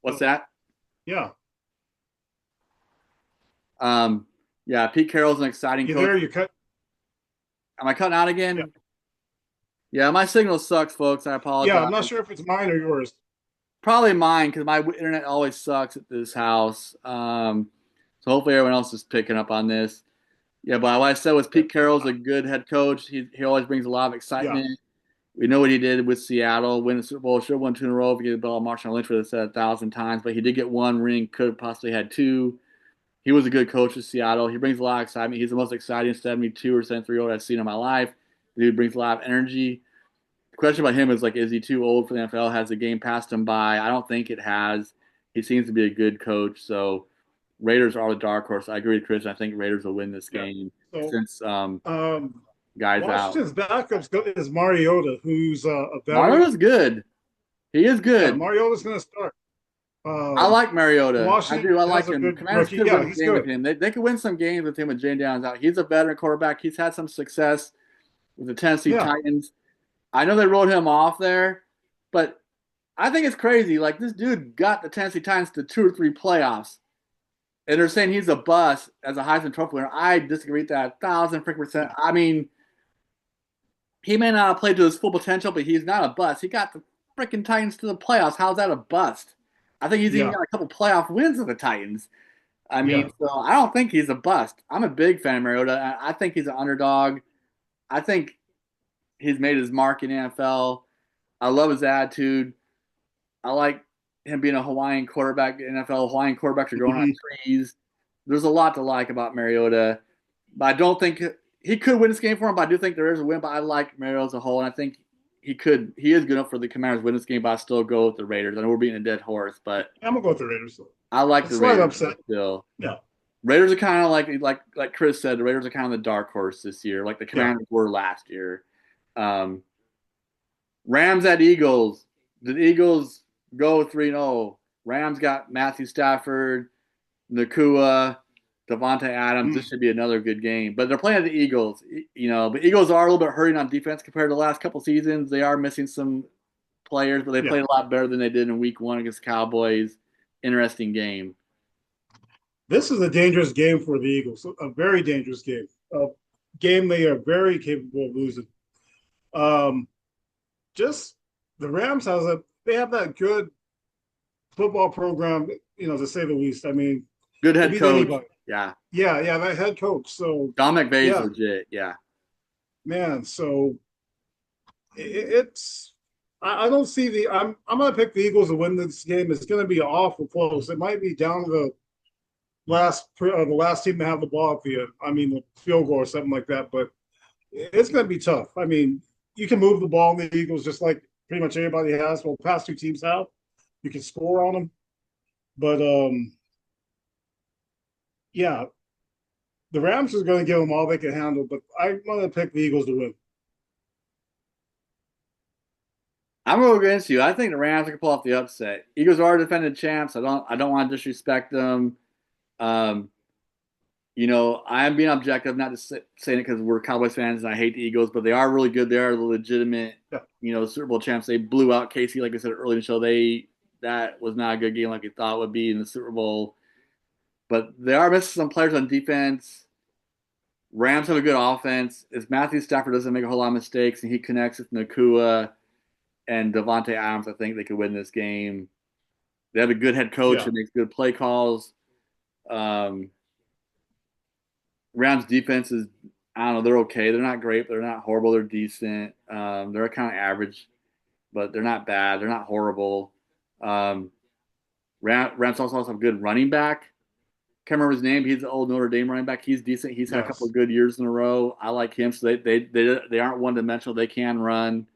[SPEAKER 1] What's
[SPEAKER 2] So
[SPEAKER 1] that?
[SPEAKER 2] yeah,
[SPEAKER 1] Um, yeah, Pete Carroll's an exciting
[SPEAKER 2] you
[SPEAKER 1] coach.
[SPEAKER 2] there? You cut.
[SPEAKER 1] Am I cutting out
[SPEAKER 2] Yeah,
[SPEAKER 1] again? Yeah, my signal sucks, folks. I
[SPEAKER 2] yeah.
[SPEAKER 1] apologize.
[SPEAKER 2] I'm not sure if it's mine or yours.
[SPEAKER 1] Probably mine because my internet always sucks at this house. So hopefully everyone else is picking up on this. Yeah, but what I said was
[SPEAKER 2] Yeah,
[SPEAKER 1] Pete Carroll's a good head coach. He always brings a lot of
[SPEAKER 2] yeah,
[SPEAKER 1] excitement. We know what he did with Seattle, win the Super Bowl. Should have won two in a row if he could Bill Marshall Lynch would have said 1,000 times, but he did get one ring. Could have possibly had two. He was a good coach with Seattle. He brings a lot of excitement. He's the most exciting 72 or 73-year-old I've seen in my life. The dude brings a lot of energy. The question about him is like, is he too old for the NFL? Has the game passed him by? I don't think it has. He seems to be a good coach. So Raiders are the dark horse. I agree with Chris. I think Raiders will win this
[SPEAKER 2] yeah.
[SPEAKER 1] game
[SPEAKER 2] So
[SPEAKER 1] since
[SPEAKER 2] um,
[SPEAKER 1] guys out.
[SPEAKER 2] Washington's backup is Mariota, who's a veteran.
[SPEAKER 1] Mariota's good. He is
[SPEAKER 2] Yeah,
[SPEAKER 1] good.
[SPEAKER 2] Mariota's going to start.
[SPEAKER 1] I like
[SPEAKER 2] The
[SPEAKER 1] Mariota. I
[SPEAKER 2] Washington
[SPEAKER 1] do. I like
[SPEAKER 2] has a
[SPEAKER 1] him.
[SPEAKER 2] good
[SPEAKER 1] Commanders
[SPEAKER 2] rookie.
[SPEAKER 1] could
[SPEAKER 2] Yeah,
[SPEAKER 1] win
[SPEAKER 2] he's
[SPEAKER 1] the game with
[SPEAKER 2] good.
[SPEAKER 1] him. They could win some games with him with Jay Downs out. He's a veteran quarterback. He's had some success with the Tennessee
[SPEAKER 2] Yeah,
[SPEAKER 1] Titans. I know they wrote him off there, but I think it's crazy. Like this dude got the Tennessee Titans to 2 or 3 playoffs, and they're saying he's a bust as a Heisman Trophy winner. I disagree with that 1,000%
[SPEAKER 2] yeah,
[SPEAKER 1] I mean, he may not have played to his full potential, but he's not a bust. He got the freaking Titans to the playoffs. How's that a bust? I think he's even
[SPEAKER 2] yeah,
[SPEAKER 1] got a couple playoff wins with the Titans. I mean,
[SPEAKER 2] yeah.
[SPEAKER 1] so I don't think he's a bust. I'm a big fan of Mariota. I think he's an underdog. I think he's made his mark in the NFL. I love his attitude. I like him being a Hawaiian quarterback. NFL Hawaiian quarterbacks are growing on
[SPEAKER 2] Hmm.
[SPEAKER 1] trees. There's a lot to like about Mariota, but I don't think he could win this game for him. But I do think there is a win. But I like Mariota as a whole, and I think he could. He is good enough for the Commanders to win this game. But I still go with the Raiders. I know we're beating a dead horse, but
[SPEAKER 2] I'm gonna go with the Raiders. Though.
[SPEAKER 1] I like
[SPEAKER 2] A
[SPEAKER 1] the
[SPEAKER 2] slight
[SPEAKER 1] Raiders
[SPEAKER 2] upset.
[SPEAKER 1] still.
[SPEAKER 2] Yeah,
[SPEAKER 1] Raiders are kind of like Chris said. The Raiders are kind of the dark horse this year, like the
[SPEAKER 2] yeah.
[SPEAKER 1] Commanders were last year. Um, Rams at Eagles. The Eagles go 3-0. Rams got Matthew Stafford, Nakua, Devontae Adams. This
[SPEAKER 2] Mm,
[SPEAKER 1] should be another good game. But they're playing the Eagles, but Eagles are a little bit hurting on defense compared to the last couple seasons. They are missing some players, but they
[SPEAKER 2] yeah.
[SPEAKER 1] played a lot better than they did in Week 1 against the Cowboys. Interesting game.
[SPEAKER 2] This is a dangerous game for the Eagles. A very dangerous game. A game they are very capable of losing. Um, just the Rams has a they have that good football program, to say the least. I mean,
[SPEAKER 1] Good
[SPEAKER 2] they
[SPEAKER 1] head
[SPEAKER 2] beat
[SPEAKER 1] coach.
[SPEAKER 2] anybody.
[SPEAKER 1] Yeah.
[SPEAKER 2] Yeah, yeah, that head coach. So
[SPEAKER 1] Don McVay's
[SPEAKER 2] yeah,
[SPEAKER 1] legit. Yeah.
[SPEAKER 2] man. So it's I don't see the I'm gonna pick the Eagles to win this game. It's gonna be awful close. It might be down to the last team to have the ball at the end. I mean, the field goal or something like that. But it's gonna be tough. I mean, you can move the ball in the Eagles just like pretty much everybody has. Well, past two teams have. You can score on them, but yeah, the Rams is going to give them all they can handle. But I'm going to pick the Eagles to win.
[SPEAKER 1] I'm going to go against you. I think the Rams can pull off the upset. Eagles are defending champs. I don't want to disrespect them. Um, I am being objective, not just saying it because we're Cowboys fans and I hate the Eagles, but they are really good. They are the legitimate,
[SPEAKER 2] Yeah,
[SPEAKER 1] Super Bowl champs. They blew out Casey, like I said earlier in the show. That was not a good game like we thought it would be in the Super Bowl. But they are missing some players on defense. Rams have a good offense. If Matthew Stafford doesn't make a whole lot of mistakes and he connects with Nakua and Devontae Adams, I think they could win this game. They have a good head coach
[SPEAKER 2] yeah,
[SPEAKER 1] that makes good play calls. Um, Rams defense is, I don't know, they're okay. They're not great, but they're not horrible. They're decent. They're kind of average, but they're not bad. They're not horrible. Um, Rams also have a good running back. Can't remember his name. He's the old Notre Dame running back. He's decent. He's had a couple
[SPEAKER 2] yes,
[SPEAKER 1] of good years in a row. I like him. So they aren't one dimensional. They can run.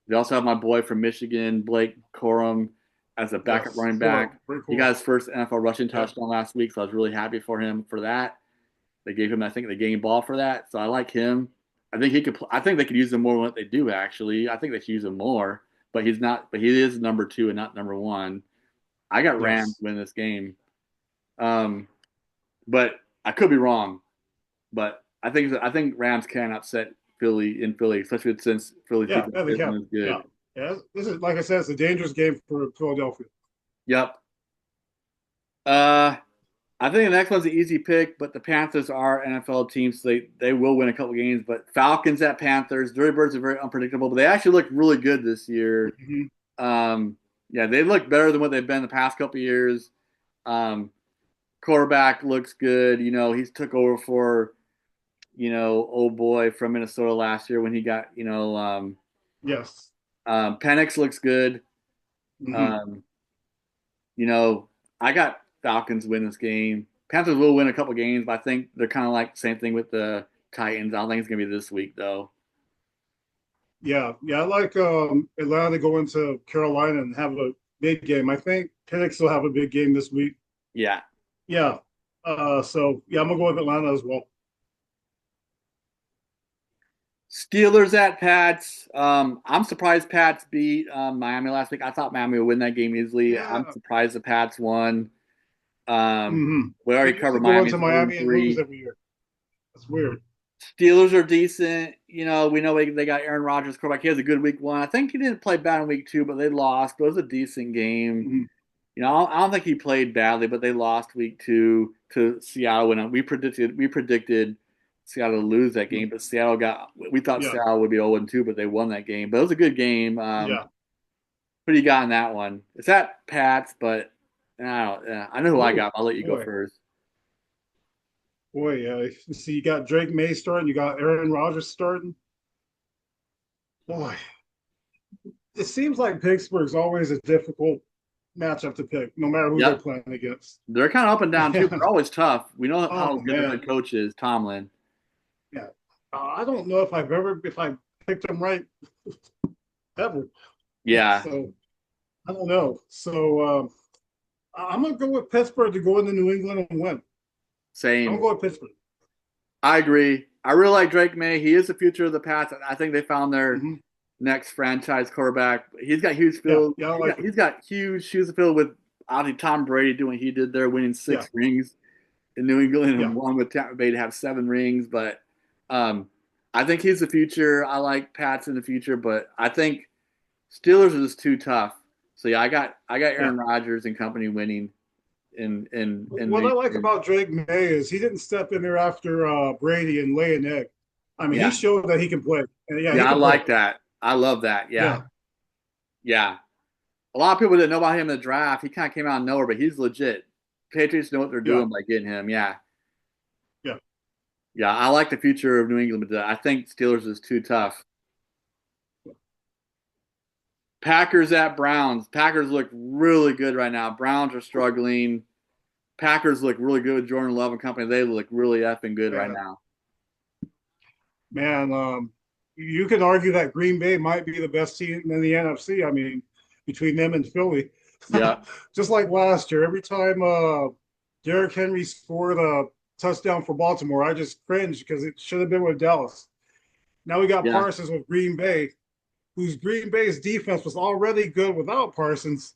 [SPEAKER 1] They also have my boy from Michigan, Blake Corum, as a backup
[SPEAKER 2] yes.
[SPEAKER 1] running
[SPEAKER 2] Cool,
[SPEAKER 1] back.
[SPEAKER 2] very
[SPEAKER 1] He
[SPEAKER 2] cool.
[SPEAKER 1] got his first NFL rushing
[SPEAKER 2] Yeah,
[SPEAKER 1] touchdown last week, so I was really happy for him for that. They gave him, I think, the game ball for that, so I like him. I think he could. I think they could use him more than what they do. Actually, I think they should use him more, but he's not. But he is number 2 and not number 1. I got Rams
[SPEAKER 2] yes,
[SPEAKER 1] win this game, um, but I could be wrong. But I think Rams can upset Philly in Philly, especially since Philly's
[SPEAKER 2] yeah,
[SPEAKER 1] defense
[SPEAKER 2] yeah. They
[SPEAKER 1] isn't
[SPEAKER 2] can.
[SPEAKER 1] as
[SPEAKER 2] Yeah,
[SPEAKER 1] good.
[SPEAKER 2] yeah. This is like I said, it's a dangerous game for Philadelphia.
[SPEAKER 1] Yep. Uh, I think the next one's an easy pick, but the Panthers are NFL teams, so they will win a couple games. But Falcons at Panthers, Dirty Birds are very unpredictable, but they actually look really good this year.
[SPEAKER 2] Hmm.
[SPEAKER 1] Um, yeah, they look better than what they've been the past couple years. Um, Quarterback looks good. He's took over for old boy from Minnesota last year when he got
[SPEAKER 2] Yes.
[SPEAKER 1] Penix looks good.
[SPEAKER 2] Hmm.
[SPEAKER 1] Um, You know, I got Falcons win this game. Panthers will win a couple games, but I think they're kind of like the same thing with the Titans. I don't think it's gonna be this week though.
[SPEAKER 2] Yeah, yeah. I like Atlanta to go into Carolina and have a big game. I think Penix will have a big game this week.
[SPEAKER 1] Yeah.
[SPEAKER 2] Yeah. So yeah, I'm gonna go with Atlanta as well.
[SPEAKER 1] Steelers at Pats. I'm surprised Pats beat Miami last week. I thought Miami would win that game easily. I'm
[SPEAKER 2] Yeah.
[SPEAKER 1] surprised the Pats won. We
[SPEAKER 2] They
[SPEAKER 1] already covered
[SPEAKER 2] usually go into
[SPEAKER 1] Miami's
[SPEAKER 2] Miami and lose
[SPEAKER 1] 0-3.
[SPEAKER 2] every year. That's weird.
[SPEAKER 1] Steelers are decent. We know they got Aaron Rodgers quarterback. He has a good week one. I think he didn't play bad in week two, but they lost. But it was a decent game.
[SPEAKER 2] Mhm.
[SPEAKER 1] I don't think he played badly, but they lost week two to Seattle. When we predicted Seattle to lose that game, but Seattle got. We thought
[SPEAKER 2] Yeah.
[SPEAKER 1] Seattle would be 0-2, but they won that game. But it was a good game.
[SPEAKER 2] Yeah.
[SPEAKER 1] What do you got in that one? It's at Pats, but I don't. I know who I
[SPEAKER 2] Oh
[SPEAKER 1] got. I'll let you go
[SPEAKER 2] boy.
[SPEAKER 1] first.
[SPEAKER 2] Boy, you see, you got Drake May starting, you got Aaron Rodgers starting. Boy, it seems like Pittsburgh's always a difficult matchup to pick, no matter who they're
[SPEAKER 1] Yep,
[SPEAKER 2] playing against.
[SPEAKER 1] they're kind of up and down too, but
[SPEAKER 2] Yeah.
[SPEAKER 1] they're always tough. We know how
[SPEAKER 2] Oh
[SPEAKER 1] good their
[SPEAKER 2] man.
[SPEAKER 1] head coach is, Tomlin.
[SPEAKER 2] Yeah. I don't know if I picked them right ever.
[SPEAKER 1] Yeah,
[SPEAKER 2] So I don't know. So I'm gonna go with Pittsburgh to go into New England and win. I'm gonna
[SPEAKER 1] same.
[SPEAKER 2] go with Pittsburgh.
[SPEAKER 1] I agree. I really like Drake May. He is the future of the Pats. I think they found their
[SPEAKER 2] Hmm.
[SPEAKER 1] next franchise quarterback. He's got huge
[SPEAKER 2] Yeah,
[SPEAKER 1] field.
[SPEAKER 2] yeah, I
[SPEAKER 1] He's
[SPEAKER 2] like
[SPEAKER 1] got,
[SPEAKER 2] it.
[SPEAKER 1] he's got huge shoes to fill with obviously Tom Brady doing what he did there, winning
[SPEAKER 2] Yeah,
[SPEAKER 1] 6 rings in New England
[SPEAKER 2] yeah,
[SPEAKER 1] and one with Tampa Bay to have 7 rings. But um, I think he's the future. I like Pats in the future, but I think Steelers are just too tough. So yeah, I got
[SPEAKER 2] yeah.
[SPEAKER 1] Aaron Rodgers and company winning in
[SPEAKER 2] What I like about Drake May is he didn't step in there after Brady and lay an egg. I mean, he
[SPEAKER 1] yeah,
[SPEAKER 2] showed that he can play, and yeah,
[SPEAKER 1] yeah.
[SPEAKER 2] he
[SPEAKER 1] I
[SPEAKER 2] can play.
[SPEAKER 1] like that. I love that. Yeah,
[SPEAKER 2] Yeah,
[SPEAKER 1] yeah. A lot of people didn't know about him in the draft. He kind of came out of nowhere, but he's legit. Patriots know what they're
[SPEAKER 2] yeah,
[SPEAKER 1] doing by getting him. Yeah,
[SPEAKER 2] yeah.
[SPEAKER 1] yeah. I like the future of New England, but I think Steelers is too tough. Packers at Browns. Packers look really good right now. Browns are struggling. Packers look really good with Jordan Love and company. They look really effing good right
[SPEAKER 2] Man,
[SPEAKER 1] now.
[SPEAKER 2] man, you can argue that Green Bay might be the best team in the NFC. I mean, between them and Philly,
[SPEAKER 1] Yeah,
[SPEAKER 2] just like last year, every time Derrick Henry scored a touchdown for Baltimore, I just cringed because it should have been with Dallas. Now we got
[SPEAKER 1] yeah,
[SPEAKER 2] Parsons with Green Bay, whose Green Bay's defense was already good without Parsons,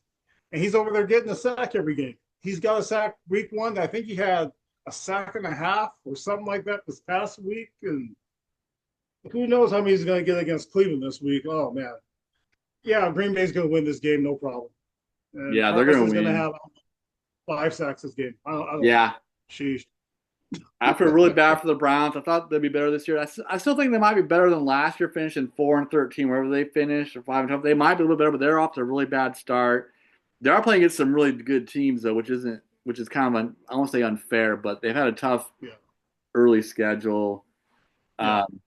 [SPEAKER 2] and he's over there getting a sack every game. He's got a sack week one. I think he had a sack and a half or something like that this past week, and who knows how many he's going to get against Cleveland this week. Oh man, yeah, Green Bay's going to win this game, no problem. And
[SPEAKER 1] yeah. They're gonna
[SPEAKER 2] Parsons going to
[SPEAKER 1] win.
[SPEAKER 2] have 5 sacks this game. I don't know.
[SPEAKER 1] Yeah.
[SPEAKER 2] Sheesh.
[SPEAKER 1] I feel really bad for the Browns. I thought they'd be better this year. I still think they might be better than last year, finishing 4-13, wherever they finish, or 5-12. They might be a little better, but they're off to a really bad start. They are playing against some really good teams though, which is kind of I won't say unfair, but they've had a tough
[SPEAKER 2] Yeah,
[SPEAKER 1] early schedule.
[SPEAKER 2] yeah.
[SPEAKER 1] Um,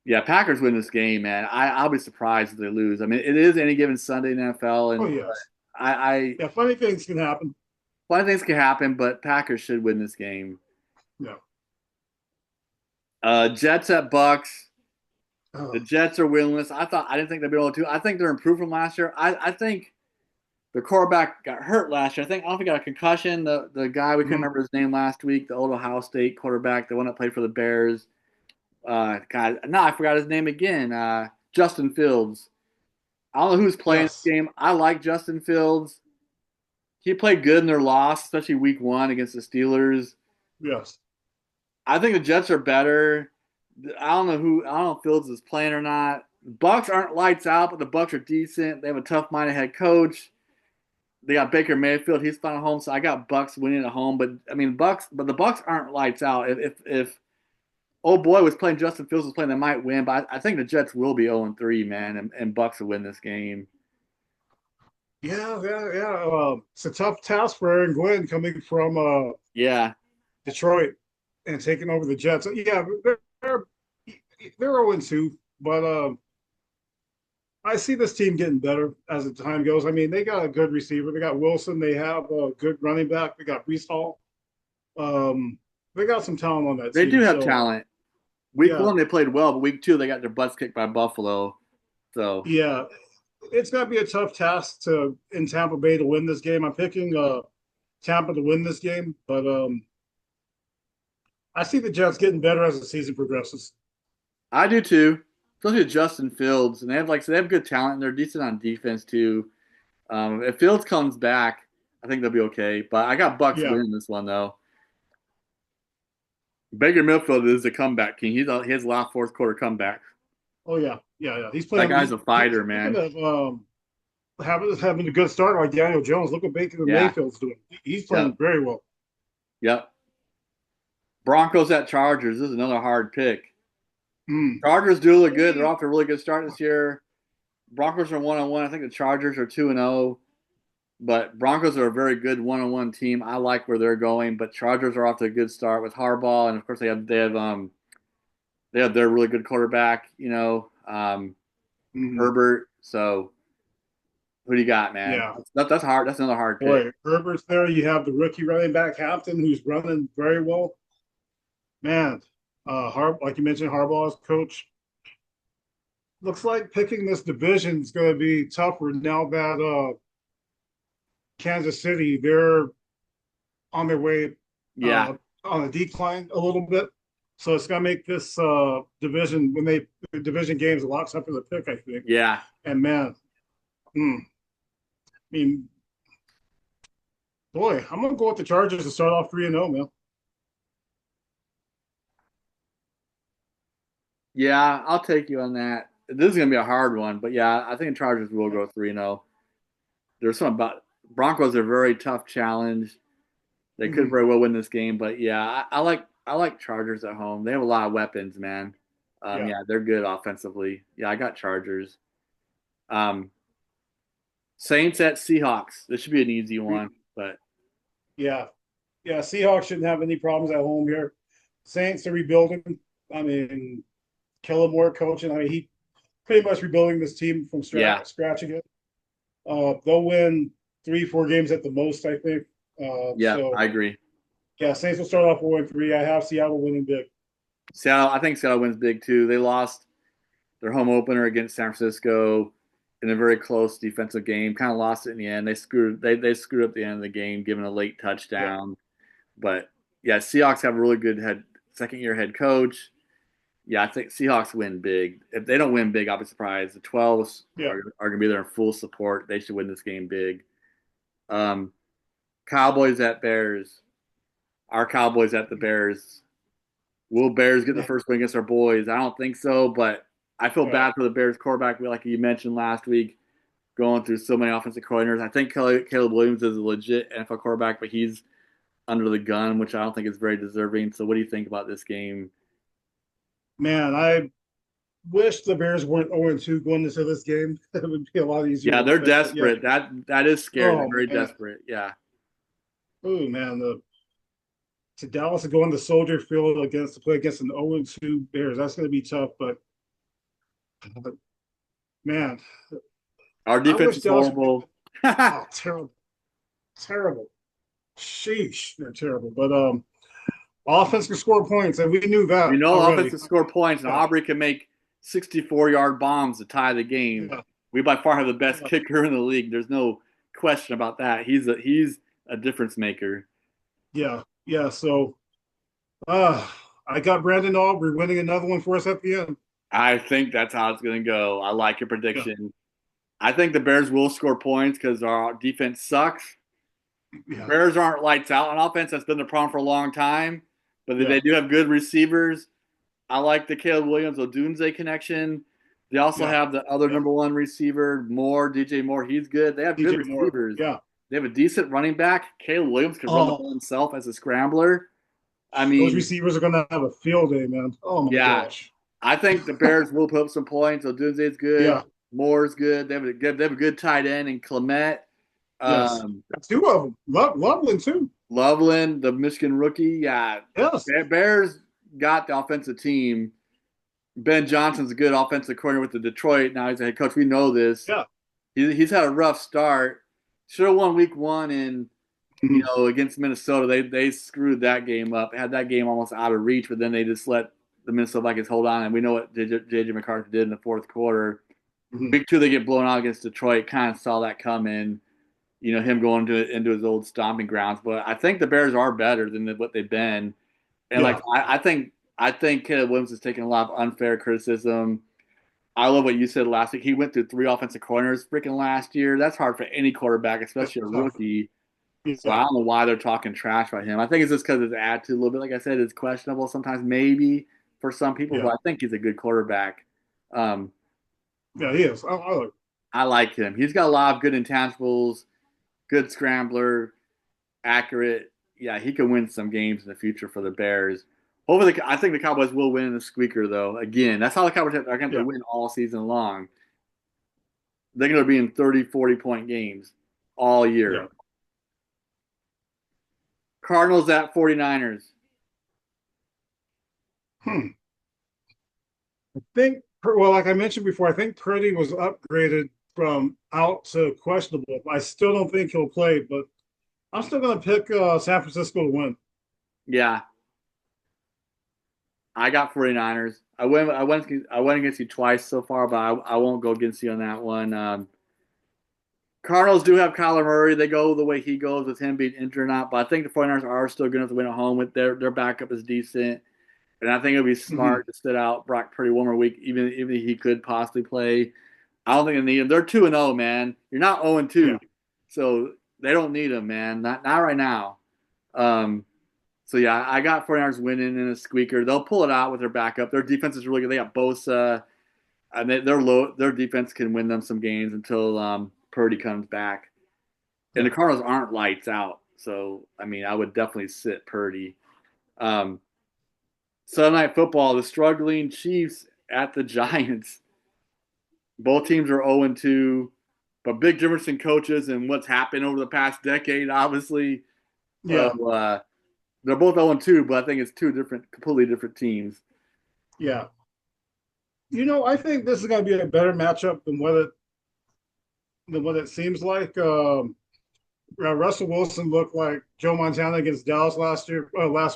[SPEAKER 1] yeah, Packers win this game, man. I'll be surprised if they lose. I mean, it is any given Sunday in the NFL,
[SPEAKER 2] Oh
[SPEAKER 1] and
[SPEAKER 2] yes.
[SPEAKER 1] I
[SPEAKER 2] Yeah, funny things can happen.
[SPEAKER 1] a lot of things can happen, but Packers should win this game.
[SPEAKER 2] Yeah.
[SPEAKER 1] Jets at Bucks. The
[SPEAKER 2] Oh,
[SPEAKER 1] Jets are winless. I didn't think they'd be able to. I think they're improved from last year. I think the quarterback got hurt last year. I don't think he got a concussion. The guy we couldn't
[SPEAKER 2] mhm.
[SPEAKER 1] remember his name last week, the old Ohio State quarterback, the one that played for the Bears. God, no, I forgot his name again. Justin Fields. I don't know who's playing this
[SPEAKER 2] Yes.
[SPEAKER 1] game. I like Justin Fields. He played good in their loss, especially week one against the Steelers.
[SPEAKER 2] Yes.
[SPEAKER 1] I think the Jets are better. I don't know if Fields is playing or not. Bucks aren't lights out, but the Bucks are decent. They have a tough-minded head coach. They got Baker Mayfield. He's fine at home, so I got Bucks winning at home. But I mean, the Bucks aren't lights out. If oh boy was playing Justin Fields was playing, they might win. But I think the Jets will be 0-3, man, and Bucks will win this game.
[SPEAKER 2] Yeah, yeah, yeah. It's a tough task for Aaron Glenn coming from
[SPEAKER 1] Yeah,
[SPEAKER 2] Detroit and taking over the Jets. Yeah, they're they're 0-2, but I see this team getting better as the time goes. I mean, they got a good receiver. They got Wilson. They have a good running back. They got Brees Hall. Um, they got some talent on that
[SPEAKER 1] they do
[SPEAKER 2] team.
[SPEAKER 1] have
[SPEAKER 2] So
[SPEAKER 1] talent. Week
[SPEAKER 2] yeah,
[SPEAKER 1] one they played well, but week two they got their butts kicked by Buffalo. So
[SPEAKER 2] yeah, it's going to be a tough task to in Tampa Bay to win this game. I'm picking Tampa to win this game, but I see the Jets getting better as the season progresses.
[SPEAKER 1] I do too, especially with Justin Fields, and they have good talent and they're decent on defense too. If Fields comes back, I think they'll be okay. But I got Bucks
[SPEAKER 2] Yeah.
[SPEAKER 1] winning this one though. Baker Mayfield is the comeback king. He has a lot of fourth quarter comebacks.
[SPEAKER 2] Oh yeah. Yeah. Yeah. He's
[SPEAKER 1] That
[SPEAKER 2] playing.
[SPEAKER 1] guy's a
[SPEAKER 2] He's
[SPEAKER 1] fighter,
[SPEAKER 2] speaking
[SPEAKER 1] man.
[SPEAKER 2] of having a good start like Daniel Jones. Look what Baker
[SPEAKER 1] Yeah.
[SPEAKER 2] Mayfield's doing. He's playing
[SPEAKER 1] Yep.
[SPEAKER 2] very well.
[SPEAKER 1] Yep. Broncos at Chargers. This is another hard pick.
[SPEAKER 2] Mm.
[SPEAKER 1] Chargers do look good. They're off to a really good start this year. Broncos are 1-1. I think the Chargers are 2-0. But Broncos are a very good 1-1 team. I like where they're going. But Chargers are off to a good start with Harbaugh, and of course they have their really good quarterback.
[SPEAKER 2] Hmm.
[SPEAKER 1] Herbert. So who do you got, man?
[SPEAKER 2] Yeah.
[SPEAKER 1] That's hard. That's another hard pick.
[SPEAKER 2] Boy, Herbert's there. You have the rookie running back Hampton, who's running very well. Man, like you mentioned, Harbaugh's coach. Looks like picking this division is going to be tougher now that Kansas City, they're on their way
[SPEAKER 1] Yeah,
[SPEAKER 2] uh, on a decline a little bit. So it's going to make this division games a lot tougher to pick, I think.
[SPEAKER 1] yeah,
[SPEAKER 2] And man, I mean, boy, I'm going to go with the Chargers to start off 3-0, man.
[SPEAKER 1] yeah. I'll take you on that. This is gonna be a hard one, but yeah, I think the Chargers will go 3-0. There's something about Broncos are a very tough challenge. They could
[SPEAKER 2] Mm-hmm.
[SPEAKER 1] very well win this game, but yeah, I like Chargers at home. They have a lot of weapons, man.
[SPEAKER 2] Yeah.
[SPEAKER 1] Yeah, they're good offensively. Yeah, I got Chargers. Um, Saints at Seahawks. This should be an easy one, but
[SPEAKER 2] Yeah. Yeah. Seahawks shouldn't have any problems at home here. Saints are rebuilding. I mean, Kellen Moore coaching. I mean, he pretty much rebuilding this team from
[SPEAKER 1] yeah,
[SPEAKER 2] scratch again. They'll win 3, 4 games at the most, I think.
[SPEAKER 1] yeah, I agree.
[SPEAKER 2] Yeah, Saints will start off 4-3. I have Seattle winning big.
[SPEAKER 1] Seattle, I think Seattle wins big too. They lost their home opener against San Francisco in a very close defensive game. Kind of lost it in the end. They screwed up the end of the game, giving a late
[SPEAKER 2] Yeah,
[SPEAKER 1] touchdown. But yeah, Seahawks have a really good second year head coach. Yeah, I think Seahawks win big. If they don't win big, I'll be surprised. The 12s
[SPEAKER 2] yeah.
[SPEAKER 1] are going to be there in full support. They should win this game big. Um, Cowboys at Bears. Our Cowboys at the Bears. Will Bears get the
[SPEAKER 2] Man,
[SPEAKER 1] first win against our boys? I don't think so, but I feel
[SPEAKER 2] yeah,
[SPEAKER 1] bad for the Bears quarterback, like you mentioned last week, going through so many offensive coordinators. I think Caleb Williams is a legit NFL quarterback, but he's under the gun, which I don't think is very deserving. So, what do you think about this game?
[SPEAKER 2] man, I wish the Bears weren't 0-2 going into this game. It would be a lot easier
[SPEAKER 1] Yeah,
[SPEAKER 2] to
[SPEAKER 1] they're
[SPEAKER 2] pick. But yeah,
[SPEAKER 1] desperate. That is scary. They're
[SPEAKER 2] oh
[SPEAKER 1] very
[SPEAKER 2] man,
[SPEAKER 1] desperate. Yeah,
[SPEAKER 2] oh man, to Dallas to go into Soldier Field to play against an 0-2 Bears. That's going to be tough. But man,
[SPEAKER 1] our
[SPEAKER 2] I
[SPEAKER 1] defense
[SPEAKER 2] wish
[SPEAKER 1] is
[SPEAKER 2] Dallas would
[SPEAKER 1] horrible.
[SPEAKER 2] oh, terrible, terrible. Sheesh, they're terrible. But offense can score points, and we knew
[SPEAKER 1] We
[SPEAKER 2] that
[SPEAKER 1] know
[SPEAKER 2] already.
[SPEAKER 1] offensive score points, and
[SPEAKER 2] Yeah,
[SPEAKER 1] Aubrey can make 64-yard bombs to tie the game.
[SPEAKER 2] yeah,
[SPEAKER 1] We by far have the best
[SPEAKER 2] yeah,
[SPEAKER 1] kicker in the league. There's no question about that. He's a difference maker.
[SPEAKER 2] yeah, yeah. So, uh, I got Brandon Aubrey winning another one for us at the end.
[SPEAKER 1] I think that's how it's going to go. I like your
[SPEAKER 2] Yeah,
[SPEAKER 1] prediction. I think the Bears will score points because our defense sucks.
[SPEAKER 2] yeah,
[SPEAKER 1] Bears aren't lights out on offense. That's been the problem for a long time. But
[SPEAKER 2] yeah,
[SPEAKER 1] they do have good receivers. I like the Caleb Williams Odunze connection. They also
[SPEAKER 2] yeah,
[SPEAKER 1] have the other
[SPEAKER 2] yeah.
[SPEAKER 1] number one receiver, Moore, DJ Moore. He's good. They have good
[SPEAKER 2] DJ Moore.
[SPEAKER 1] receivers.
[SPEAKER 2] Yeah.
[SPEAKER 1] They have a decent running back. Caleb Williams can run the
[SPEAKER 2] Oh,
[SPEAKER 1] ball himself as a scrambler. I
[SPEAKER 2] those
[SPEAKER 1] mean,
[SPEAKER 2] receivers are going to have a field day, man. Oh my
[SPEAKER 1] yeah,
[SPEAKER 2] gosh.
[SPEAKER 1] I think the Bears will put up some points. Odunze's good.
[SPEAKER 2] Yeah.
[SPEAKER 1] Moore's good. They have a good tight end in Clement.
[SPEAKER 2] Yes.
[SPEAKER 1] Um,
[SPEAKER 2] Two of them. Loveland too.
[SPEAKER 1] Loveland, the Michigan rookie. Yeah,
[SPEAKER 2] Yes.
[SPEAKER 1] Bears got the offensive team. Ben Johnson's a good offensive coordinator with the Detroit. Now he's a head coach. We know this.
[SPEAKER 2] Yeah.
[SPEAKER 1] He's had a rough start. Should have won week one in
[SPEAKER 2] Mhm.
[SPEAKER 1] against Minnesota. They screwed that game up. Had that game almost out of reach, but then they just let the Minnesota Vikings hold on. And we know what JJ McCarthy did in the fourth quarter.
[SPEAKER 2] Mhm.
[SPEAKER 1] Week two they get blown out against Detroit. Kind of saw that coming. Him going into his old stomping grounds. But I think the Bears are better than what they've been. And like
[SPEAKER 2] Yeah.
[SPEAKER 1] I think I think Caleb Williams is taking a lot of unfair criticism. I love what you said last week. He went through 3 offensive corners freaking last year. That's hard for any quarterback,
[SPEAKER 2] That's
[SPEAKER 1] especially a
[SPEAKER 2] tough.
[SPEAKER 1] rookie. So I
[SPEAKER 2] Yeah,
[SPEAKER 1] don't know why they're talking trash about him. I think it's just because his attitude a little bit, like I said, is questionable sometimes, maybe for some people, but
[SPEAKER 2] yeah,
[SPEAKER 1] I think he's a good quarterback. Um,
[SPEAKER 2] yeah. He is. I like.
[SPEAKER 1] I like him. He's got a lot of good intangibles, good scrambler, accurate. Yeah, he can win some games in the future for the Bears. Hopefully, I think the Cowboys will win in the squeaker, though. Again, that's how the Cowboys are going to
[SPEAKER 2] Yeah,
[SPEAKER 1] win all season long. They're going to be in 30, 40-point games all
[SPEAKER 2] yeah.
[SPEAKER 1] year. Cardinals at 49ers.
[SPEAKER 2] Hmm. I think. Well, like I mentioned before, I think Purdy was upgraded from out to questionable. I still don't think he'll play, but I'm still going to pick San Francisco to win.
[SPEAKER 1] Yeah, I got 49ers. I went against you twice so far, but I won't go against you on that one. Cardinals do have Kyler Murray. They go the way he goes with him being injured or not, but I think the 49ers are still going to win at home with their backup is decent. And I think it would be
[SPEAKER 2] Hmm.
[SPEAKER 1] smart to sit out Brock Purdy one more week, even if he could possibly play. I don't think they need him. They're 2-0, man. You're not 0-2.
[SPEAKER 2] Yeah,
[SPEAKER 1] So they don't need him, man. Not right now. Um, so yeah, I got 49ers winning in a squeaker. They'll pull it out with their backup. Their defense is really good. They got Bosa, and they're low. Their defense can win them some games until Purdy comes back. And the
[SPEAKER 2] yeah.
[SPEAKER 1] Cardinals aren't lights out. So I mean, I would definitely sit Purdy. Um, Sunday Night Football, the struggling Chiefs at the Giants. Both teams are 0-2, but big difference in coaches and what's happened over the past decade, obviously.
[SPEAKER 2] Yeah,
[SPEAKER 1] They're both 0-2, but I think it's two different, completely different teams.
[SPEAKER 2] yeah. I think this is going to be a better matchup than what it seems like. Russell Wilson looked like Joe Montana against Dallas last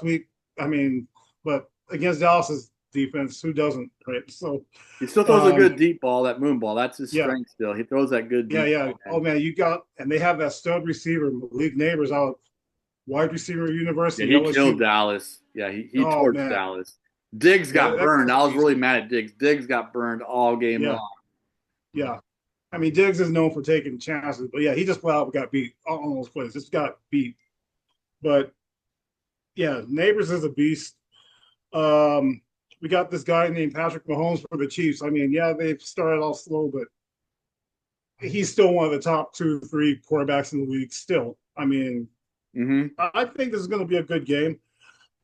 [SPEAKER 2] week. I mean, but against Dallas's defense, who doesn't, right? So,
[SPEAKER 1] He still throws a
[SPEAKER 2] um,
[SPEAKER 1] good deep ball, that moon ball. That's his
[SPEAKER 2] yeah,
[SPEAKER 1] strength still. He throws that good
[SPEAKER 2] yeah,
[SPEAKER 1] deep
[SPEAKER 2] yeah.
[SPEAKER 1] ball,
[SPEAKER 2] Oh
[SPEAKER 1] man.
[SPEAKER 2] man, and they have that stud receiver, Malik Neighbors, out of wide receiver
[SPEAKER 1] Yeah,
[SPEAKER 2] University
[SPEAKER 1] he killed
[SPEAKER 2] LSU.
[SPEAKER 1] Dallas. Yeah, he
[SPEAKER 2] Oh
[SPEAKER 1] torched
[SPEAKER 2] man,
[SPEAKER 1] Dallas. Diggs
[SPEAKER 2] yeah,
[SPEAKER 1] got
[SPEAKER 2] that
[SPEAKER 1] burned.
[SPEAKER 2] guy's a
[SPEAKER 1] I was
[SPEAKER 2] beast.
[SPEAKER 1] really mad at Diggs. Diggs got burned all game
[SPEAKER 2] Yeah,
[SPEAKER 1] long.
[SPEAKER 2] yeah. I mean, Diggs is known for taking chances, but yeah, he just flat out got beat on those plays. Just got beat. But yeah, Neighbors is a beast. Um, we got this guy named Patrick Mahomes for the Chiefs. I mean, yeah, they've started off slow, but he's still one of the top 2, 3 quarterbacks in the league. Still, I mean,
[SPEAKER 1] Mm-hmm.
[SPEAKER 2] I think this is going to be a good game.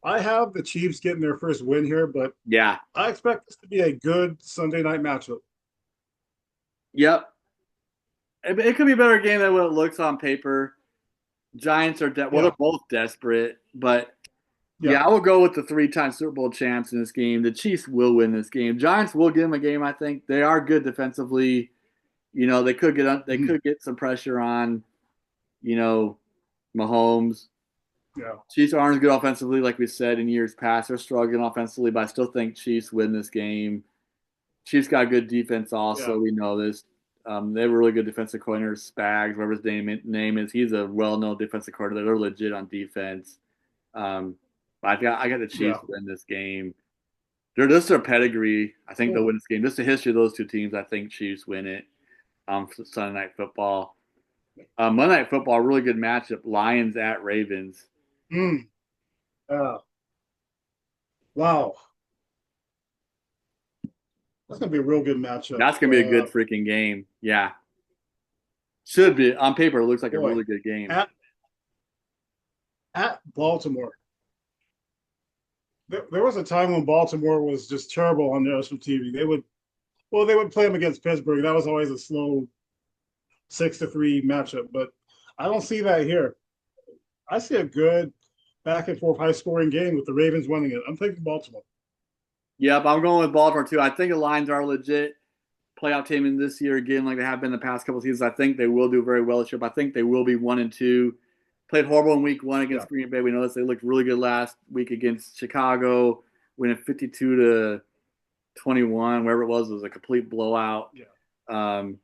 [SPEAKER 2] I have the Chiefs getting their first win here, but
[SPEAKER 1] Yeah.
[SPEAKER 2] I expect this to be a good Sunday night matchup.
[SPEAKER 1] Yep. It could be a better game than what it looks on paper. Giants are well, they're
[SPEAKER 2] Yeah,
[SPEAKER 1] both desperate, but
[SPEAKER 2] yeah,
[SPEAKER 1] yeah, I will go with the 3-time Super Bowl champs in this game. The Chiefs will win this game. Giants will give them a game. I think they are good defensively. They
[SPEAKER 2] mhm,
[SPEAKER 1] could get some pressure on you know Mahomes.
[SPEAKER 2] yeah,
[SPEAKER 1] Chiefs aren't as good offensively, like we said in years past. They're struggling offensively, but I still think Chiefs win this game. Chiefs got good defense.
[SPEAKER 2] yeah,
[SPEAKER 1] Also, we know this. They have a really good defensive coordinator, Spags, whatever his name is. He's a well-known defensive coordinator. They're legit on defense. Um, but I got the Chiefs
[SPEAKER 2] yeah.
[SPEAKER 1] to win this game. They're just their pedigree. I think they'll
[SPEAKER 2] Cool.
[SPEAKER 1] win this game. Just the history of those two teams. I think Chiefs win it. For Sunday Night Football. Monday Night Football, really good matchup. Lions at Ravens.
[SPEAKER 2] Mm, wow, that's gonna be a real good matchup.
[SPEAKER 1] That's gonna be a good freaking game. Yeah, should be on paper. It looks like a
[SPEAKER 2] Boy,
[SPEAKER 1] really good game.
[SPEAKER 2] at at Baltimore, there was a time when Baltimore was just terrible on national TV. They would play them against Pittsburgh. That was always a slow 6-3 matchup, but I don't see that here. I see a good back and forth high scoring game with the Ravens winning it. I'm thinking Baltimore.
[SPEAKER 1] Yep, I'm going with Baltimore too. I think the Lions are legit playoff team in this year again, like they have been the past couple of seasons. I think they will do very well this year. But I think they will be 1-2. Played horrible in week one
[SPEAKER 2] Yeah,
[SPEAKER 1] against Green Bay. We know this. They looked really good last week against Chicago, winning 52-21, wherever it was a complete blowout.
[SPEAKER 2] yeah,
[SPEAKER 1] Um,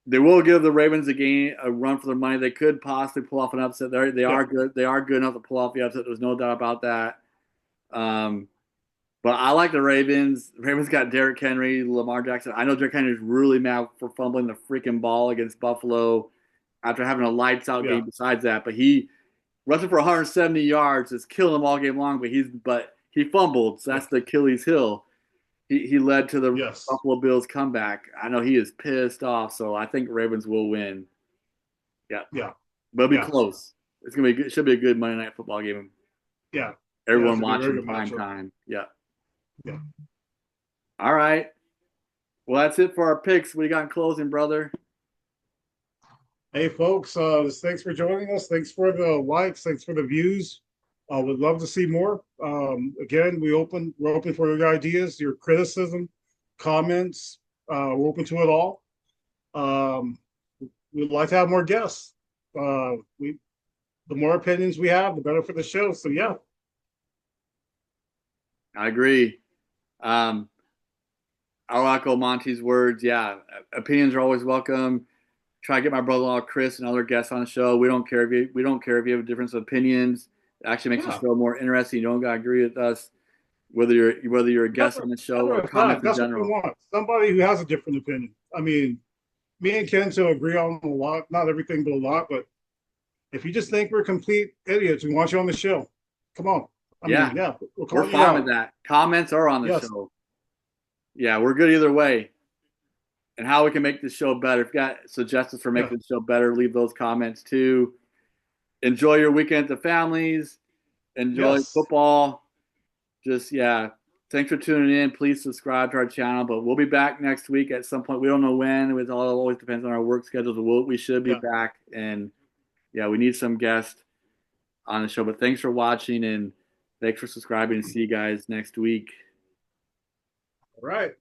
[SPEAKER 1] they will give the Ravens a run for their money. They could possibly pull off an upset. They
[SPEAKER 2] yeah,
[SPEAKER 1] are good. They are good enough to pull off the upset. There's no doubt about that. But I like the Ravens. The Ravens got Derrick Henry, Lamar Jackson. I know Derrick Henry's really mad for fumbling the freaking ball against Buffalo after having a lights out
[SPEAKER 2] Yeah,
[SPEAKER 1] game besides that. But he rushing for 170 yards is killing him all game long. But he fumbled, so
[SPEAKER 2] yeah,
[SPEAKER 1] that's the Achilles heel. He led to the
[SPEAKER 2] yes,
[SPEAKER 1] Buffalo Bills comeback. I know he is pissed off, so I think Ravens will win. Yeah,
[SPEAKER 2] yeah,
[SPEAKER 1] but it'll be
[SPEAKER 2] yeah,
[SPEAKER 1] close. It's gonna be good. Should be a good Monday Night Football game.
[SPEAKER 2] yeah, yeah. It
[SPEAKER 1] Everyone
[SPEAKER 2] should be a very
[SPEAKER 1] watching
[SPEAKER 2] good
[SPEAKER 1] prime
[SPEAKER 2] matchup.
[SPEAKER 1] time. Yeah.
[SPEAKER 2] Yeah.
[SPEAKER 1] All right. Well, that's it for our picks. What do you got in closing, brother?
[SPEAKER 2] Hey, folks, thanks for joining us. Thanks for the likes. Thanks for the views. Would love to see more. Again, we're open for your ideas, your criticism, comments. We're open to it all. Um, we'd like to have more guests. We The more opinions we have, the better for the show. So yeah,
[SPEAKER 1] I agree. Um, I'll echo Monty's words. Yeah, opinions are always welcome. Try to get my brother-in-law Chris and other guests on the show. We don't care if you have a difference of opinions. It actually makes the
[SPEAKER 2] yeah.
[SPEAKER 1] show more interesting. You don't gotta agree with us, whether you're a guest on the show
[SPEAKER 2] Matter
[SPEAKER 1] or
[SPEAKER 2] of fact,
[SPEAKER 1] comments in
[SPEAKER 2] that's what we
[SPEAKER 1] general.
[SPEAKER 2] want. Somebody who has a different opinion. I mean, me and Ken still agree on a lot, not everything, but a lot. But if you just think we're complete idiots, we want you on the show. Come on. I
[SPEAKER 1] Yeah,
[SPEAKER 2] mean, yeah, we're
[SPEAKER 1] we're
[SPEAKER 2] calling you
[SPEAKER 1] fine with
[SPEAKER 2] out.
[SPEAKER 1] that. Comments are on the
[SPEAKER 2] Yes,
[SPEAKER 1] show. Yeah, we're good either way. And how we can make this show better. If you got suggestions for
[SPEAKER 2] yeah,
[SPEAKER 1] making the show better, leave those comments too. Enjoy your weekend with the families. Enjoy
[SPEAKER 2] yes,
[SPEAKER 1] football. Just yeah. Thanks for tuning in. Please subscribe to our channel. But we'll be back next week at some point. We don't know when. It all always depends on our work schedules. We should be
[SPEAKER 2] yeah.
[SPEAKER 1] back. And yeah, we need some guests on the show. But thanks for watching and thanks for subscribing. See you guys next week.
[SPEAKER 2] All right.